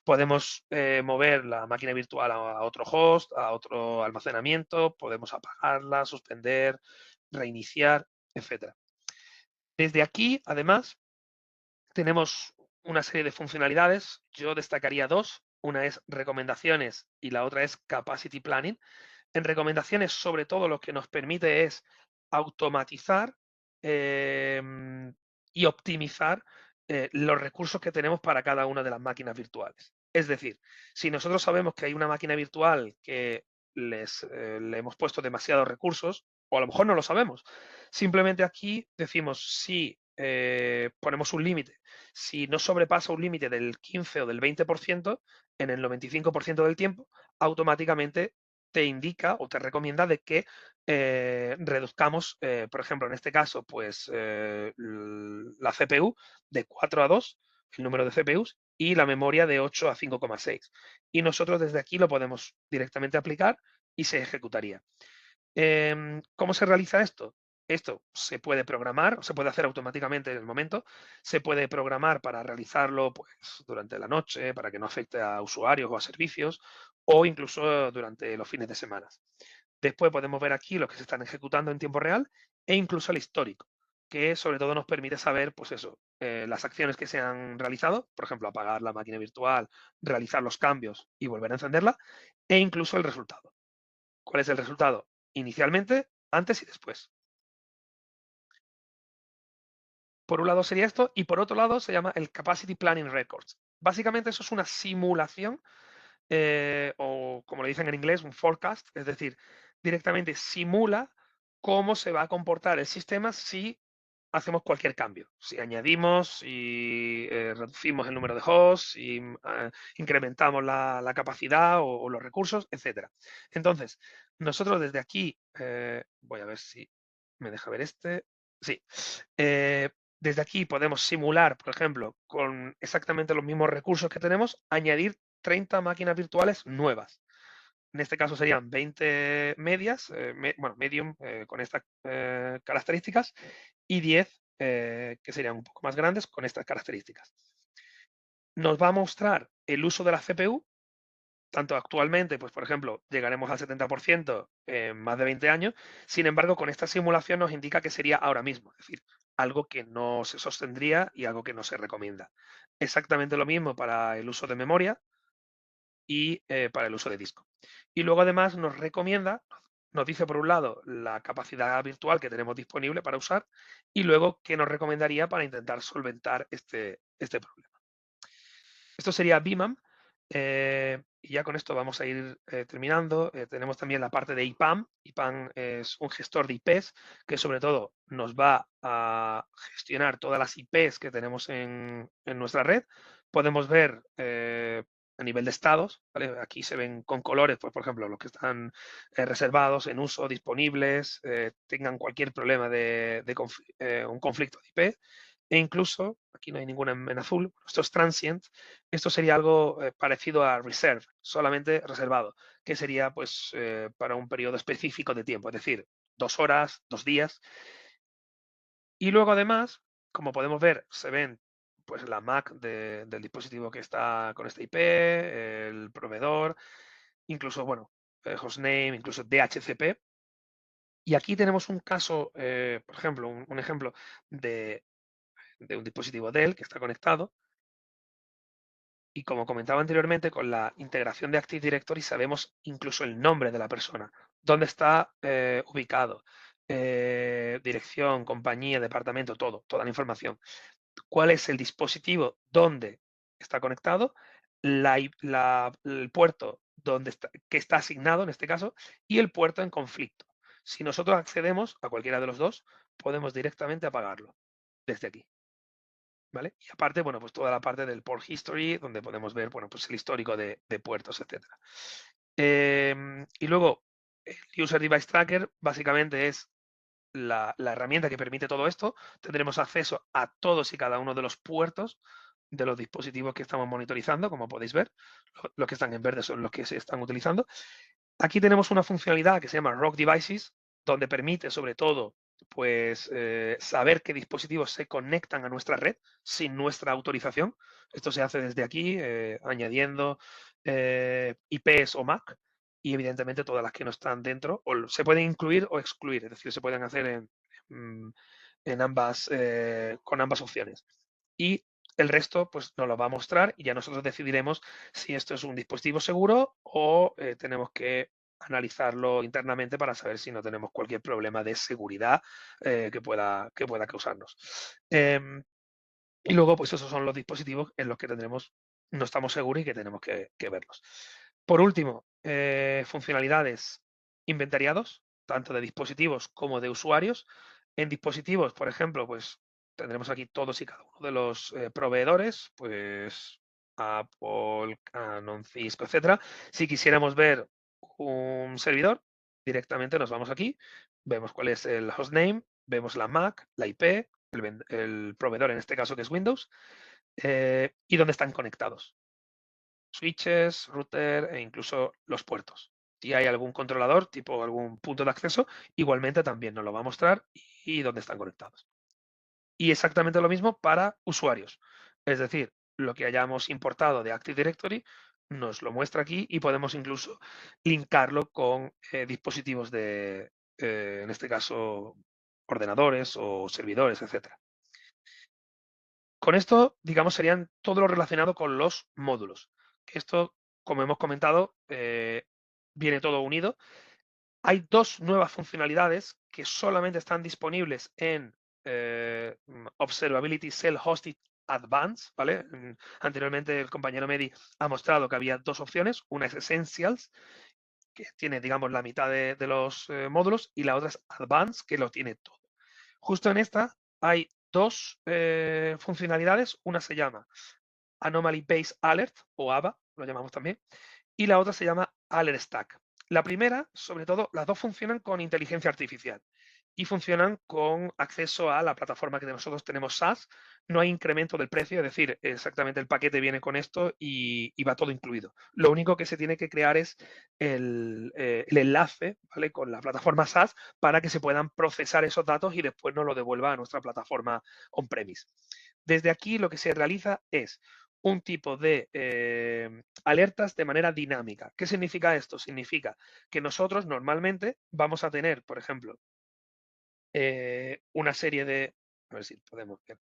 Podemos mover la máquina virtual a otro host, a otro almacenamiento, podemos apagarla, suspender, reiniciar, etc. Desde aquí, además, tenemos una serie de funcionalidades. Yo destacaría dos. Una es recomendaciones y la otra es capacity planning. En recomendaciones, sobre todo, lo que nos permite es automatizar y optimizar los recursos que tenemos para cada una de las máquinas virtuales. Es decir, si nosotros sabemos que hay una máquina virtual que le hemos puesto demasiados recursos, o a lo mejor no lo sabemos, simplemente aquí decimos si ponemos un límite. Si no sobrepasa un límite del 15 o del 20%, en el 95% del tiempo, automáticamente te indica o te recomienda de que reduzcamos, por ejemplo, en este caso, pues la CPU de 4 a 2, el número de CPUs, y la memoria de 8 a 5,6. Y nosotros desde aquí lo podemos directamente aplicar y se ejecutaría. ¿Cómo se realiza esto? Esto se puede programar, se puede hacer automáticamente en el momento, se puede programar para realizarlo pues, durante la noche, para que no afecte a usuarios o a servicios, o incluso durante los fines de semana. Después podemos ver aquí los que se están ejecutando en tiempo real e incluso el histórico, que sobre todo nos permite saber, pues eso, las acciones que se han realizado, por ejemplo, apagar la máquina virtual, realizar los cambios y volver a encenderla, e incluso el resultado. ¿Cuál es el resultado? Inicialmente, antes y después. Por un lado sería esto y por otro lado se llama el Capacity Planning Records. Básicamente eso es una simulación o como le dicen en inglés, un forecast, es decir, directamente simula cómo se va a comportar el sistema si hacemos cualquier cambio. Si añadimos, si reducimos el número de hosts, si incrementamos la capacidad o los recursos, etc. Entonces, nosotros desde aquí, voy a ver si me deja ver este. Sí. Desde aquí podemos simular, por ejemplo, con exactamente los mismos recursos que tenemos, añadir 30 máquinas virtuales nuevas. En este caso serían 20 medias, bueno, medium con estas características y 10 que serían un poco más grandes con estas características. Nos va a mostrar el uso de la CPU, tanto actualmente, pues por ejemplo, llegaremos al 70% en más de 20 años, sin embargo, con esta simulación nos indica que sería ahora mismo, es decir, algo que no se sostendría y algo que no se recomienda. Exactamente lo mismo para el uso de memoria y para el uso de disco. Y luego además nos recomienda, nos dice por un lado la capacidad virtual que tenemos disponible para usar y luego qué nos recomendaría para intentar solventar este problema. Esto sería Vimam. Y ya con esto vamos a ir terminando. Tenemos también la parte de IPAM. IPAM es un gestor de IPs que sobre todo nos va a gestionar todas las IPs que tenemos en nuestra red. Podemos ver a nivel de estados, ¿vale? Aquí se ven con colores, pues por ejemplo, los que están reservados, en uso, disponibles, tengan cualquier problema de un conflicto de IP. E incluso, aquí no hay ninguna en azul, esto es transient, esto sería algo parecido a reserve, solamente reservado, que sería pues para un periodo específico de tiempo, es decir, 2 horas, 2 días. Y luego además, como podemos ver, se ven pues la MAC del dispositivo que está con esta IP, el proveedor, incluso, bueno, hostname, incluso DHCP. Y aquí tenemos un caso, por ejemplo, un ejemplo de un dispositivo Dell que está conectado. Y como comentaba anteriormente, con la integración de Active Directory sabemos incluso el nombre de la persona. dónde está ubicado, dirección, compañía, departamento, todo, toda la información. Cuál es el dispositivo donde está conectado, el puerto que está asignado en este caso y el puerto en conflicto. Si nosotros accedemos a cualquiera de los dos, podemos directamente apagarlo desde aquí. ¿Vale? Y aparte, bueno, pues toda la parte del port history, donde podemos ver, bueno, pues el histórico de puertos, etcétera. Y luego, el User Device Tracker básicamente es la herramienta que permite todo esto. Tendremos acceso a todos y cada uno de los puertos de los dispositivos que estamos monitorizando, como podéis ver. Los que están en verde son los que se están utilizando. Aquí tenemos una funcionalidad que se llama Rogue Devices, donde permite, sobre todo, pues saber qué dispositivos se conectan a nuestra red sin nuestra autorización. Esto se hace desde aquí, añadiendo IPs o MAC, y evidentemente todas las que no están dentro o se pueden incluir o excluir, es decir, se pueden hacer en ambas, con ambas opciones. Y el resto pues nos lo va a mostrar y ya nosotros decidiremos si esto es un dispositivo seguro o tenemos que analizarlo internamente para saber si no tenemos cualquier problema de seguridad que pueda causarnos. Y luego, pues esos son los dispositivos en los que no estamos seguros y que tenemos que verlos. Por último, funcionalidades inventariados, tanto de dispositivos como de usuarios. En dispositivos, por ejemplo, pues tendremos aquí todos y cada uno de los proveedores, pues Apple, Canon, Cisco, etcétera. Si quisiéramos ver un servidor, directamente nos vamos aquí, vemos cuál es el hostname, vemos la MAC, la IP, el proveedor en este caso que es Windows, y dónde están conectados. Switches, router e incluso los puertos. Si hay algún controlador, tipo algún punto de acceso, igualmente también nos lo va a mostrar y dónde están conectados. Y exactamente lo mismo para usuarios. Es decir, lo que hayamos importado de Active Directory nos lo muestra aquí y podemos incluso linkarlo con dispositivos en este caso, ordenadores o servidores, etcétera. Con esto, digamos, serían todo lo relacionado con los módulos. Esto, como hemos comentado, viene todo unido. Hay dos nuevas funcionalidades que solamente están disponibles en Observability Self-Hosted Advanced, ¿vale? Anteriormente el compañero Medi ha mostrado que había dos opciones. Una es Essentials, que tiene, digamos, la mitad de los módulos, y la otra es Advanced, que lo tiene todo. Justo en esta hay dos funcionalidades. Una se llama Anomaly Based Alert, o ABA, lo llamamos también, y la otra se llama Alert Stack. La primera, sobre todo, las dos funcionan con inteligencia artificial y funcionan con acceso a la plataforma que nosotros tenemos SaaS. No hay incremento del precio, es decir, exactamente el paquete viene con esto y va todo incluido. Lo único que se tiene que crear es el enlace, ¿vale?, con la plataforma SaaS para que se puedan procesar esos datos y después nos lo devuelva a nuestra plataforma on-premise. Desde aquí lo que se realiza es un tipo de alertas de manera dinámica. ¿Qué significa esto? Significa que nosotros normalmente vamos a tener, por ejemplo, una serie de... A ver si podemos ver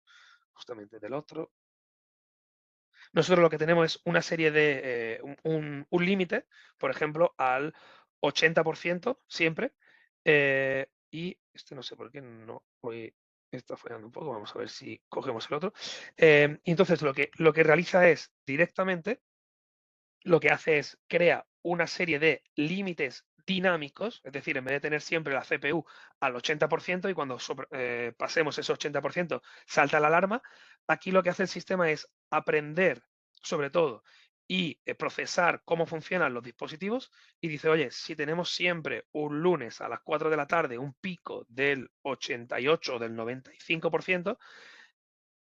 justamente del otro. Nosotros lo que tenemos es una serie de... un límite, por ejemplo, al 80% siempre. Y este no sé por qué no hoy está fallando un poco. Vamos a ver si cogemos el otro. Y entonces lo que realiza es directamente, lo que hace es crea una serie de límites dinámicos, es decir, en vez de tener siempre la CPU al 80% y cuando pasemos ese 80% salta la alarma, aquí lo que hace el sistema es aprender sobre todo y procesar cómo funcionan los dispositivos y dice, oye, si tenemos siempre un lunes a las 4 de la tarde un pico del 88 o del 95%,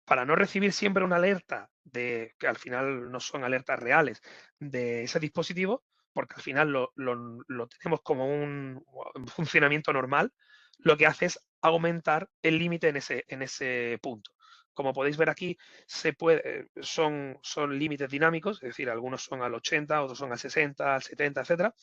para no recibir siempre una alerta que al final no son alertas reales de ese dispositivo, porque al final lo tenemos como un funcionamiento normal, lo que hace es aumentar el límite en ese punto. Como podéis ver aquí, son límites dinámicos, es decir, algunos son al 80, otros son al 60, al 70, etcétera.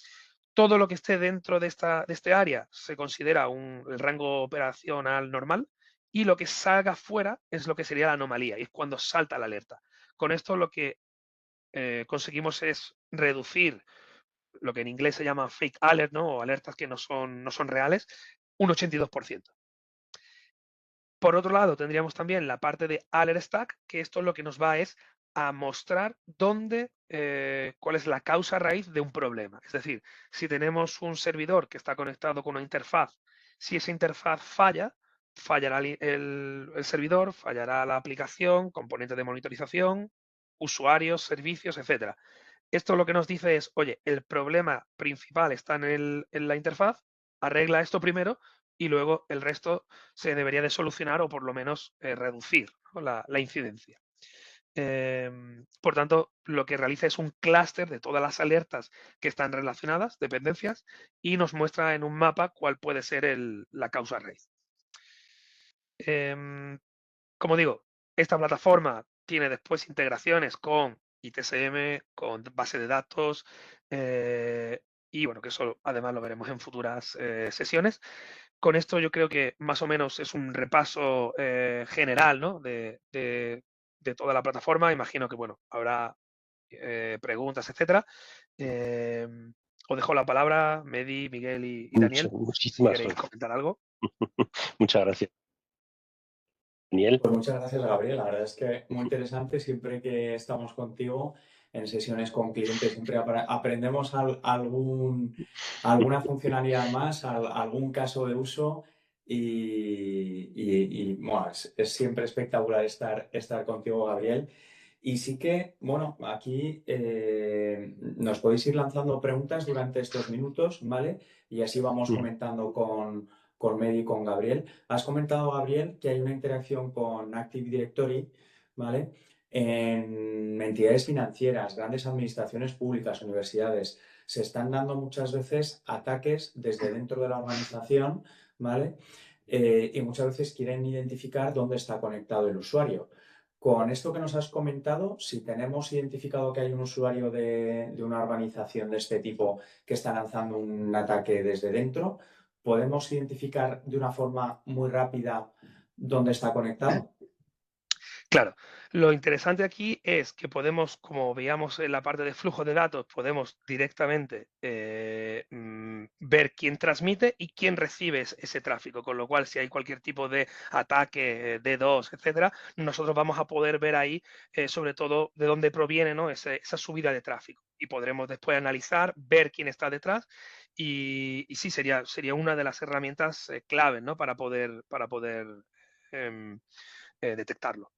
Todo lo que esté dentro de este área se considera el rango operacional normal, y lo que salga fuera es lo que sería la anomalía, y es cuando salta la alerta. Con esto lo que conseguimos es reducir lo que en inglés se llama fake alert, ¿no? O alertas que no son reales, un 82%. Por otro lado, tendríamos también la parte de Alert Stack, que esto lo que nos va es a mostrar cuál es la causa raíz de un problema. Es decir, si tenemos un servidor que está conectado con una interfaz, si esa interfaz falla, fallará el servidor, fallará la aplicación, componente de monitorización, usuarios, servicios, etcétera. Esto lo que nos dice es, oye, el problema principal está en la interfaz, arregla esto primero y luego el resto se debería de solucionar o por lo menos reducir, ¿no? la incidencia. Por tanto, lo que realiza es un clúster de todas las alertas que están relacionadas, dependencias, y nos muestra en un mapa cuál puede ser la causa raíz. Como digo, esta plataforma tiene después integraciones con ITSM, con base de datos, y bueno, que eso además lo veremos en futuras sesiones. Con esto yo creo que más o menos es un repaso general, ¿no? de toda la plataforma. Imagino que bueno, habrá preguntas, etcétera. Os dejo la palabra, Mehdi, Miguel y Daniel, si Muchísimas queréis gracias. comentar algo. Muchas gracias. Daniel. Pues muchas gracias, Gabriel. La verdad es que muy interesante. Siempre que estamos contigo en sesiones con clientes, siempre aprendemos alguna funcionalidad más, algún caso de uso bueno, es siempre espectacular estar contigo, Gabriel. Y sí que, bueno, aquí nos podéis ir lanzando preguntas durante estos minutos, ¿vale? Y así vamos comentando con Mehdi y con Gabriel. Has comentado, Gabriel, que hay una interacción con Active Directory, ¿vale? En entidades financieras, grandes administraciones públicas, universidades. Se están dando muchas veces ataques desde dentro de la organización, ¿vale? Y muchas veces quieren identificar dónde está conectado el usuario. Con esto que nos has comentado, si tenemos identificado que hay un usuario de una organización de este tipo que está lanzando un ataque desde dentro, ¿podemos identificar de una forma muy rápida dónde está conectado? Claro, lo interesante aquí es que podemos, como veíamos en la parte de flujo de datos, podemos directamente ver quién transmite y quién recibe ese tráfico, con lo cual si hay cualquier tipo de ataque, D2, etcétera, nosotros vamos a poder ver ahí sobre todo de dónde proviene, ¿no? esa subida de tráfico y podremos después analizar, ver quién está detrás y sí, sería una de las herramientas claves, ¿no? para poder em, detectarlo.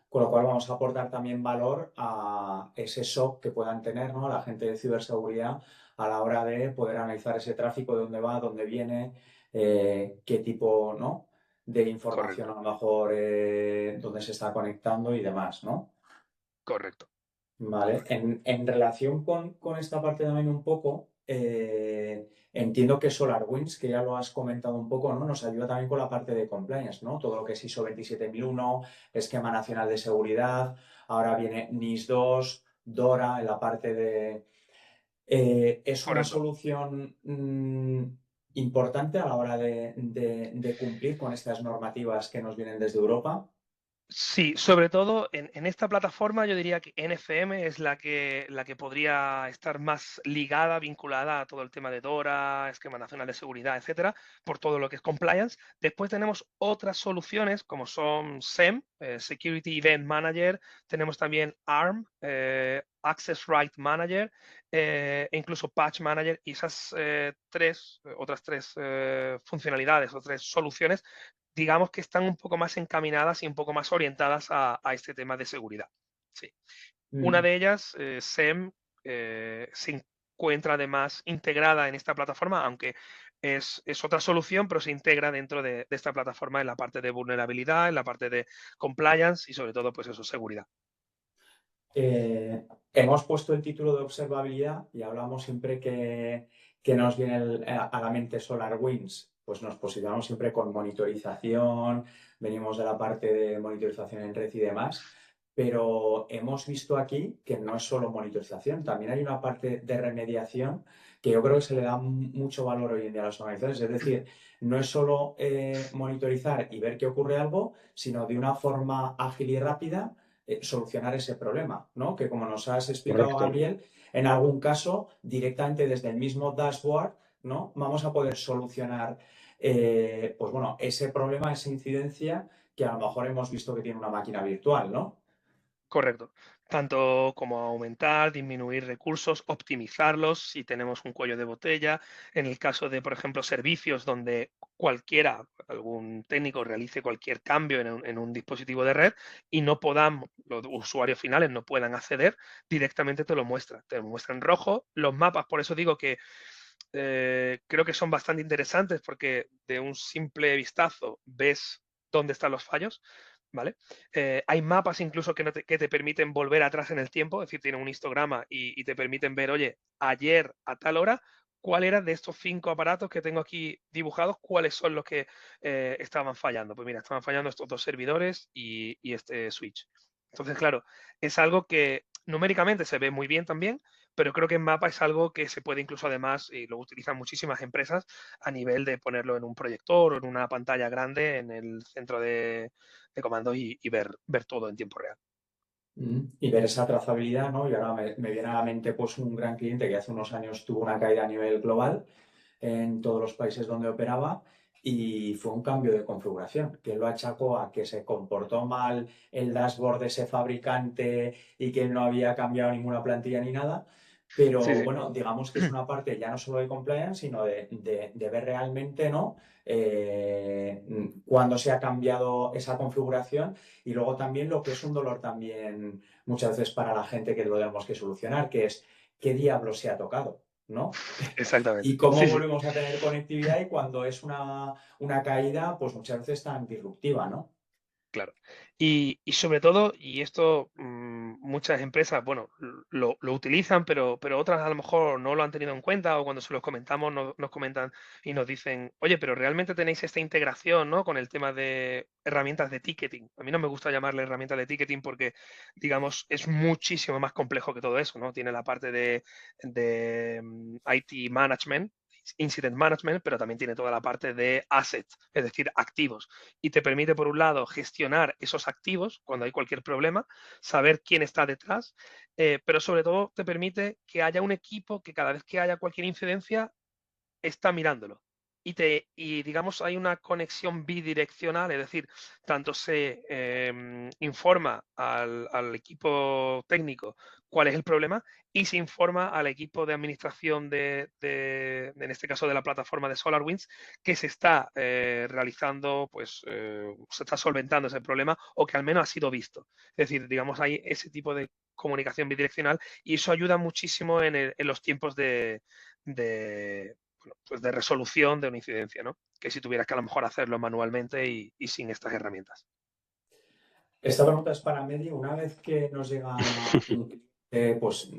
Con lo cual vamos a aportar también valor a ese SOC que puedan tener, ¿no?, la gente de ciberseguridad a la hora de poder analizar ese tráfico, de dónde va, dónde viene, qué tipo, ¿no?, de información Correcto, a lo mejor, dónde se está conectando y demás, ¿no? correcto. Vale, Correcto. en relación con esta parte también un poco, entiendo que SolarWinds, que ya lo has comentado un poco, ¿no?, nos ayuda también con la parte de compliance, ¿no? Todo lo que es ISO 27001, Esquema Nacional de Seguridad, ahora viene NIS2, DORA en la parte de... ¿es una Correcto. solución importante a la hora de cumplir con estas normativas que nos vienen desde Europa? Sí, sobre todo en esta plataforma yo diría que NFM es la que podría estar más ligada, vinculada a todo el tema de DORA, Esquema Nacional de Seguridad, etcétera, por todo lo que es compliance. Después tenemos otras soluciones como son SEM, Security Event Manager, tenemos también ARM, Access Right Manager, e incluso Patch Manager, y esas otras tres funcionalidades o tres soluciones digamos que están un poco más encaminadas y un poco más orientadas a este tema de seguridad. Sí. Una Mm. de ellas, SEM, se encuentra además integrada en esta plataforma, aunque es otra solución, pero se integra dentro de esta plataforma en la parte de vulnerabilidad, en la parte de compliance y sobre todo, pues eso, seguridad. Hemos puesto el título de observabilidad y hablamos siempre que nos viene a la mente SolarWinds, pues nos posicionamos siempre con monitorización, venimos de la parte de monitorización en red y demás, pero hemos visto aquí que no es solo monitorización, también hay una parte de remediación que yo creo que se le da mucho valor hoy en día a las organizaciones, es decir, no es solo monitorizar y ver que ocurre algo, sino de una forma ágil y rápida solucionar ese problema, ¿no? Que como nos has explicado, Correcto. Gabriel, en algún caso, directamente desde el mismo dashboard, ¿no? Vamos a poder solucionar, pues bueno, ese problema, esa incidencia que a lo mejor hemos visto que tiene una máquina virtual, ¿no? Correcto. Tanto como aumentar, disminuir recursos, optimizarlos si tenemos un cuello de botella. En el caso de, por ejemplo, servicios donde cualquiera, algún técnico realice cualquier cambio en un dispositivo de red y no podamos, los usuarios finales no puedan acceder, directamente te lo muestra. Te lo muestra en rojo. Los mapas, por eso digo que creo que son bastante interesantes porque de un simple vistazo ves dónde están los fallos, ¿vale? Hay mapas incluso que te permiten volver atrás en el tiempo, es decir, tienen un histograma y te permiten ver, oye, ayer a tal hora, ¿cuál era de estos 5 aparatos que tengo aquí dibujados? ¿Cuáles son los que estaban fallando? Pues mira, estaban fallando estos 2 servidores y este switch. Entonces, claro, es algo que numéricamente se ve muy bien también, pero creo que en mapa es algo que se puede incluso además, y lo utilizan muchísimas empresas, a nivel de ponerlo en un proyector o en una pantalla grande en el centro de comandos y ver todo en tiempo real. Y ver esa trazabilidad, ¿no? Y ahora me viene a la mente pues un gran cliente que hace unos años tuvo una caída a nivel global en todos los países donde operaba y fue un cambio de configuración, que lo achacó a que se comportó mal el dashboard de ese fabricante y que él no había cambiado ninguna plantilla ni nada. Sí, Pero sí, bueno, digamos que es una parte ya no solo de compliance, sino de ver realmente, ¿no? Cuándo se ha cambiado esa configuración y luego también lo que es un dolor también muchas veces para la gente que lo tenemos que solucionar, que es qué diablo se ha tocado, ¿no? exactamente. Y cómo Sí, sí. volvemos a tener conectividad y cuando es una caída, pues muchas veces tan disruptiva, ¿no? Claro. Y sobre todo, y esto muchas empresas, bueno, lo utilizan, pero otras a lo mejor no lo han tenido en cuenta o cuando se los comentamos nos comentan y nos dicen, oye, pero realmente tenéis esta integración, ¿no? Con el tema de herramientas de ticketing. A mí no me gusta llamarle herramientas de ticketing porque, digamos, es muchísimo más complejo que todo eso, ¿no? Tiene la parte de IT management, incident management, pero también tiene toda la parte de assets, es decir, activos y te permite, por un lado, gestionar esos activos cuando hay cualquier problema, saber quién está detrás, pero sobre todo te permite que haya un equipo que cada vez que haya cualquier incidencia está mirándolo. Y digamos, hay una conexión bidireccional, es decir, tanto se informa al equipo técnico cuál es el problema y se informa al equipo de administración en este caso, de la plataforma de SolarWinds, que se está realizando, pues, se está solventando ese problema o que al menos ha sido visto. Es decir, digamos, hay ese tipo de comunicación bidireccional y eso ayuda muchísimo en los tiempos bueno, pues de resolución de una incidencia, ¿no? Que si tuvieras que a lo mejor hacerlo manualmente y sin estas herramientas. Esta pregunta es para Medi. Una vez que nos llega un cliente, pues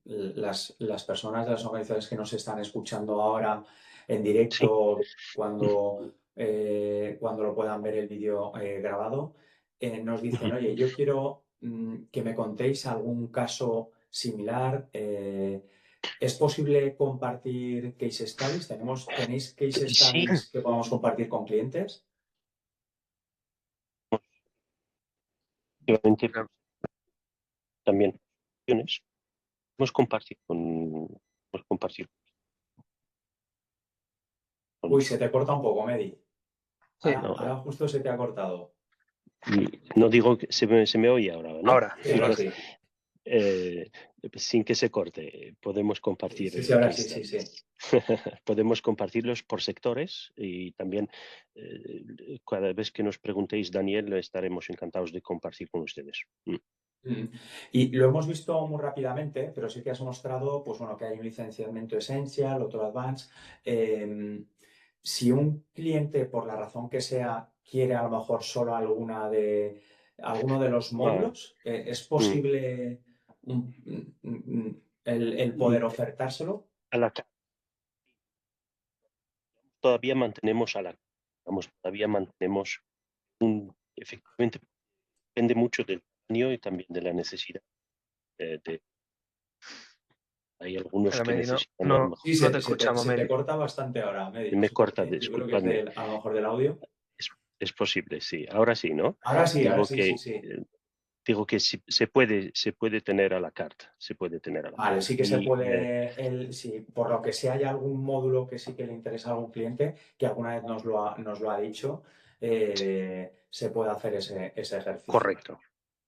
las personas de las organizaciones que nos están escuchando ahora en Sí. directo, cuando lo puedan ver el vídeo grabado, nos dicen, Ujú. oye, yo quiero que me contéis algún caso similar. ¿Es posible compartir case studies? ¿Tenéis case Sí, studies que podamos compartir con clientes? efectivamente, Claro. también podemos compartir podemos compartir con Uy, se te corta un poco, Medi. Sí, no, Ahora justo se te ha cortado. no digo que se me oye ahora, ¿no? ahora, Sí, ahora ahora sí. sí. Eh, sin que se corte, podemos compartir Sí, sí, ahora case sí, sí, sí. studies. Podemos compartirlos por sectores y también cada vez que nos preguntéis, Daniel, estaremos encantados de compartir con ustedes. Mm. Y lo hemos visto muy rápidamente, pero sí que has mostrado, pues bueno, que hay un licenciamiento Essential, otro Advanced. Si un cliente, por la razón que sea, quiere a lo mejor solo alguno de los Ah, módulos, ¿es mm, posible el mm, poder ofertárselo? a la todavía mantenemos todavía mantenemos efectivamente, depende mucho del año y también de la necesidad. Hay algunos Pero que Medi, necesitan a lo no, mejor. Sí, no te escuchamos, se te Medi. corta bastante ahora, Medi, no Me sé por corta, qué. Yo creo que es disculpadme. a lo mejor del audio. Es posible, sí. Ahora sí, ¿no? Ahora Digo sí, sí, que sí. digo que se puede tener a la carta, se puede tener a la Vale, carta. sí que se puede, si por lo que sea hay algún módulo que sí que le interesa a algún cliente, que alguna vez nos lo ha dicho, se puede hacer ese ejercicio. Correcto.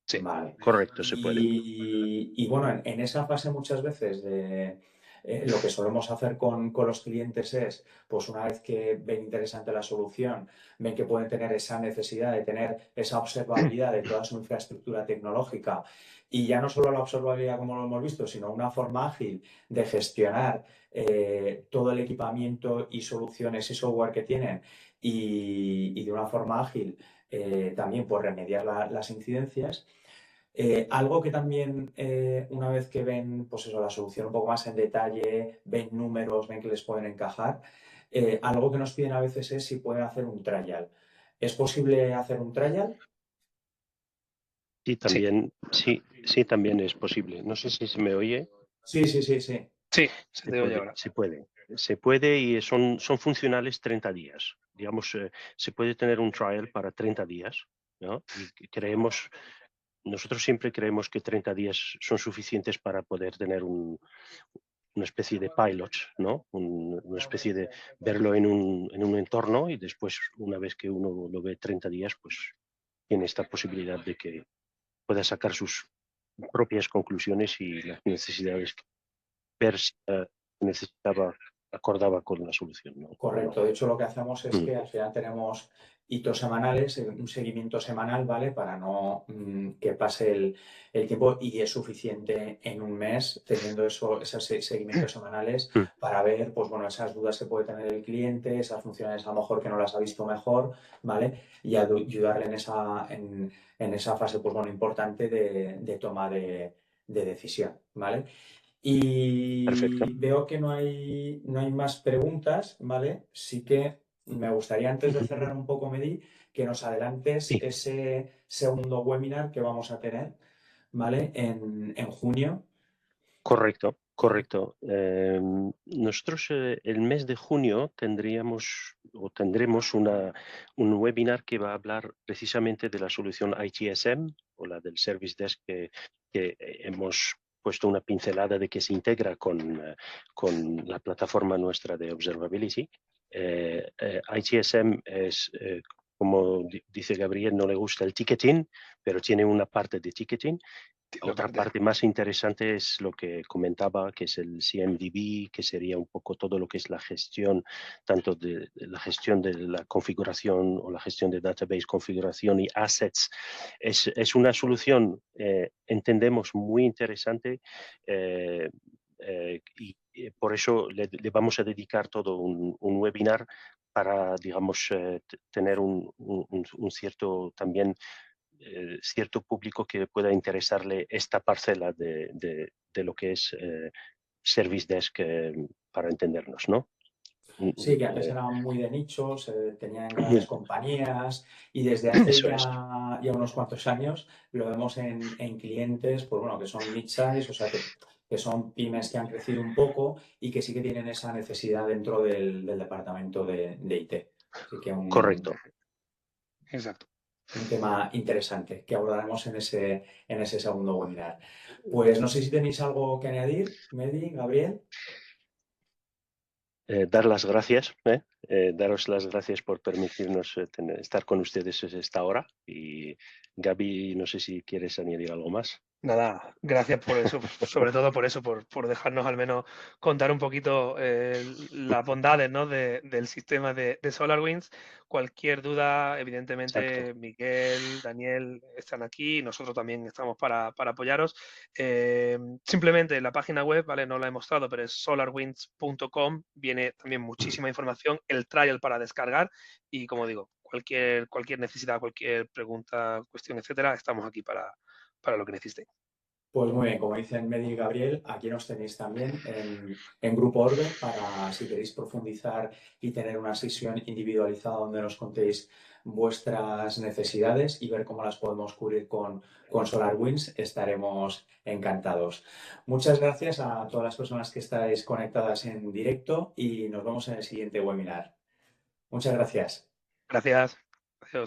Sí, vale. correcto, se puede. Y bueno, en esa fase muchas veces de lo que solemos hacer con los clientes es, pues una vez que ven interesante la solución, ven que pueden tener esa necesidad de tener esa observabilidad de toda su infraestructura tecnológica y ya no solo la observabilidad como lo hemos visto, sino una forma ágil de gestionar todo el equipamiento y soluciones y software que tienen y de una forma ágil también pues remediar las incidencias. Algo que también, una vez que ven pues eso, la solución un poco más en detalle, ven números, ven que les pueden encajar, algo que nos piden a veces es si pueden hacer un trial. ¿Es posible hacer un trial? Sí, también, sí, también es posible. No sé si se me oye. Sí. Sí, se te oye ahora. Se puede y son funcionales 30 días. Digamos, se puede tener un trial para 30 días, ¿no? Y nosotros siempre creemos que 30 días son suficientes para poder tener una especie de pilot, ¿no? Una especie de verlo en un entorno y después, una vez que uno lo ve 30 días, pues tiene esta posibilidad de que pueda sacar sus propias conclusiones y las necesidades que ver si acordaba con la solución, ¿no? Correcto. De hecho, lo que hacemos es que al final tenemos hitos semanales, un seguimiento semanal, ¿vale? Para no que pase el tiempo y es suficiente en un mes teniendo esos seguimientos semanales para ver, pues bueno, esas dudas que puede tener el cliente, esas funciones a lo mejor que no las ha visto mejor, ¿vale? Y ayudarle en esa fase, pues bueno, importante de toma de decisión, ¿vale? Perfecto. Y veo que no hay más preguntas, ¿vale? Sí que me gustaría, antes de cerrar un poco, Medi, que nos adelantes Sí. ese segundo webinar que vamos a tener, ¿vale? En junio. Correcto. Nosotros el mes de junio tendremos un webinar que va a hablar precisamente de la solución ITSM o la del Service Desk que hemos puesto una pincelada de que se integra con la plataforma nuestra de Observability. ITSM es, como dice Gabriel, no le gusta el ticketing, pero tiene una parte de ticketing. Otra parte más interesante es lo que comentaba, que es el CMDB, que sería un poco todo lo que es la gestión, tanto de la gestión de la configuración o la gestión de database, configuración y assets. Es una solución, entendemos, muy interesante y por eso le vamos a dedicar todo un webinar para, digamos, tener un cierto también cierto público que pueda interesarle esta parcela de lo que es Service Desk para entendernos, ¿no? Sí, que antes era muy de nicho, se tenían grandes compañías y desde hace Eso es. ya unos cuantos años lo vemos en clientes, pues bueno, que son mid-size, o sea, que son pymes que han crecido un poco y que sí que tienen esa necesidad dentro del departamento de IT. Así que Correcto. Exacto. un tema interesante que abordaremos en ese segundo webinar. Pues no sé si tenéis algo que añadir, Medi, Gabriel. Dar las gracias, daros las gracias por permitirnos estar con ustedes esta hora. Y Gaby, no sé si quieres añadir algo más. Nada, gracias por eso, sobre todo por eso, por dejarnos al menos contar un poquito las bondades, ¿no? del sistema de SolarWinds. Cualquier duda, evidentemente, Exacto. Miguel, Daniel están aquí, nosotros también estamos para apoyaros. Simplemente en la página web, ¿vale? No la he mostrado, pero es solarwinds.com, viene también muchísima información, el trial para descargar y, como digo, cualquier necesidad, cualquier pregunta, cuestión, etcétera, estamos aquí para lo que necesiten. Pues muy bien, como dicen Medi y Gabriel, aquí nos tenéis también en Grupo Orbe para si queréis profundizar y tener una sesión individualizada donde nos contéis vuestras necesidades y ver cómo las podemos cubrir con SolarWinds, estaremos encantados. Muchas gracias a todas las personas que estáis conectadas en directo y nos vemos en el siguiente webinar. Muchas gracias. Gracias. Adiós.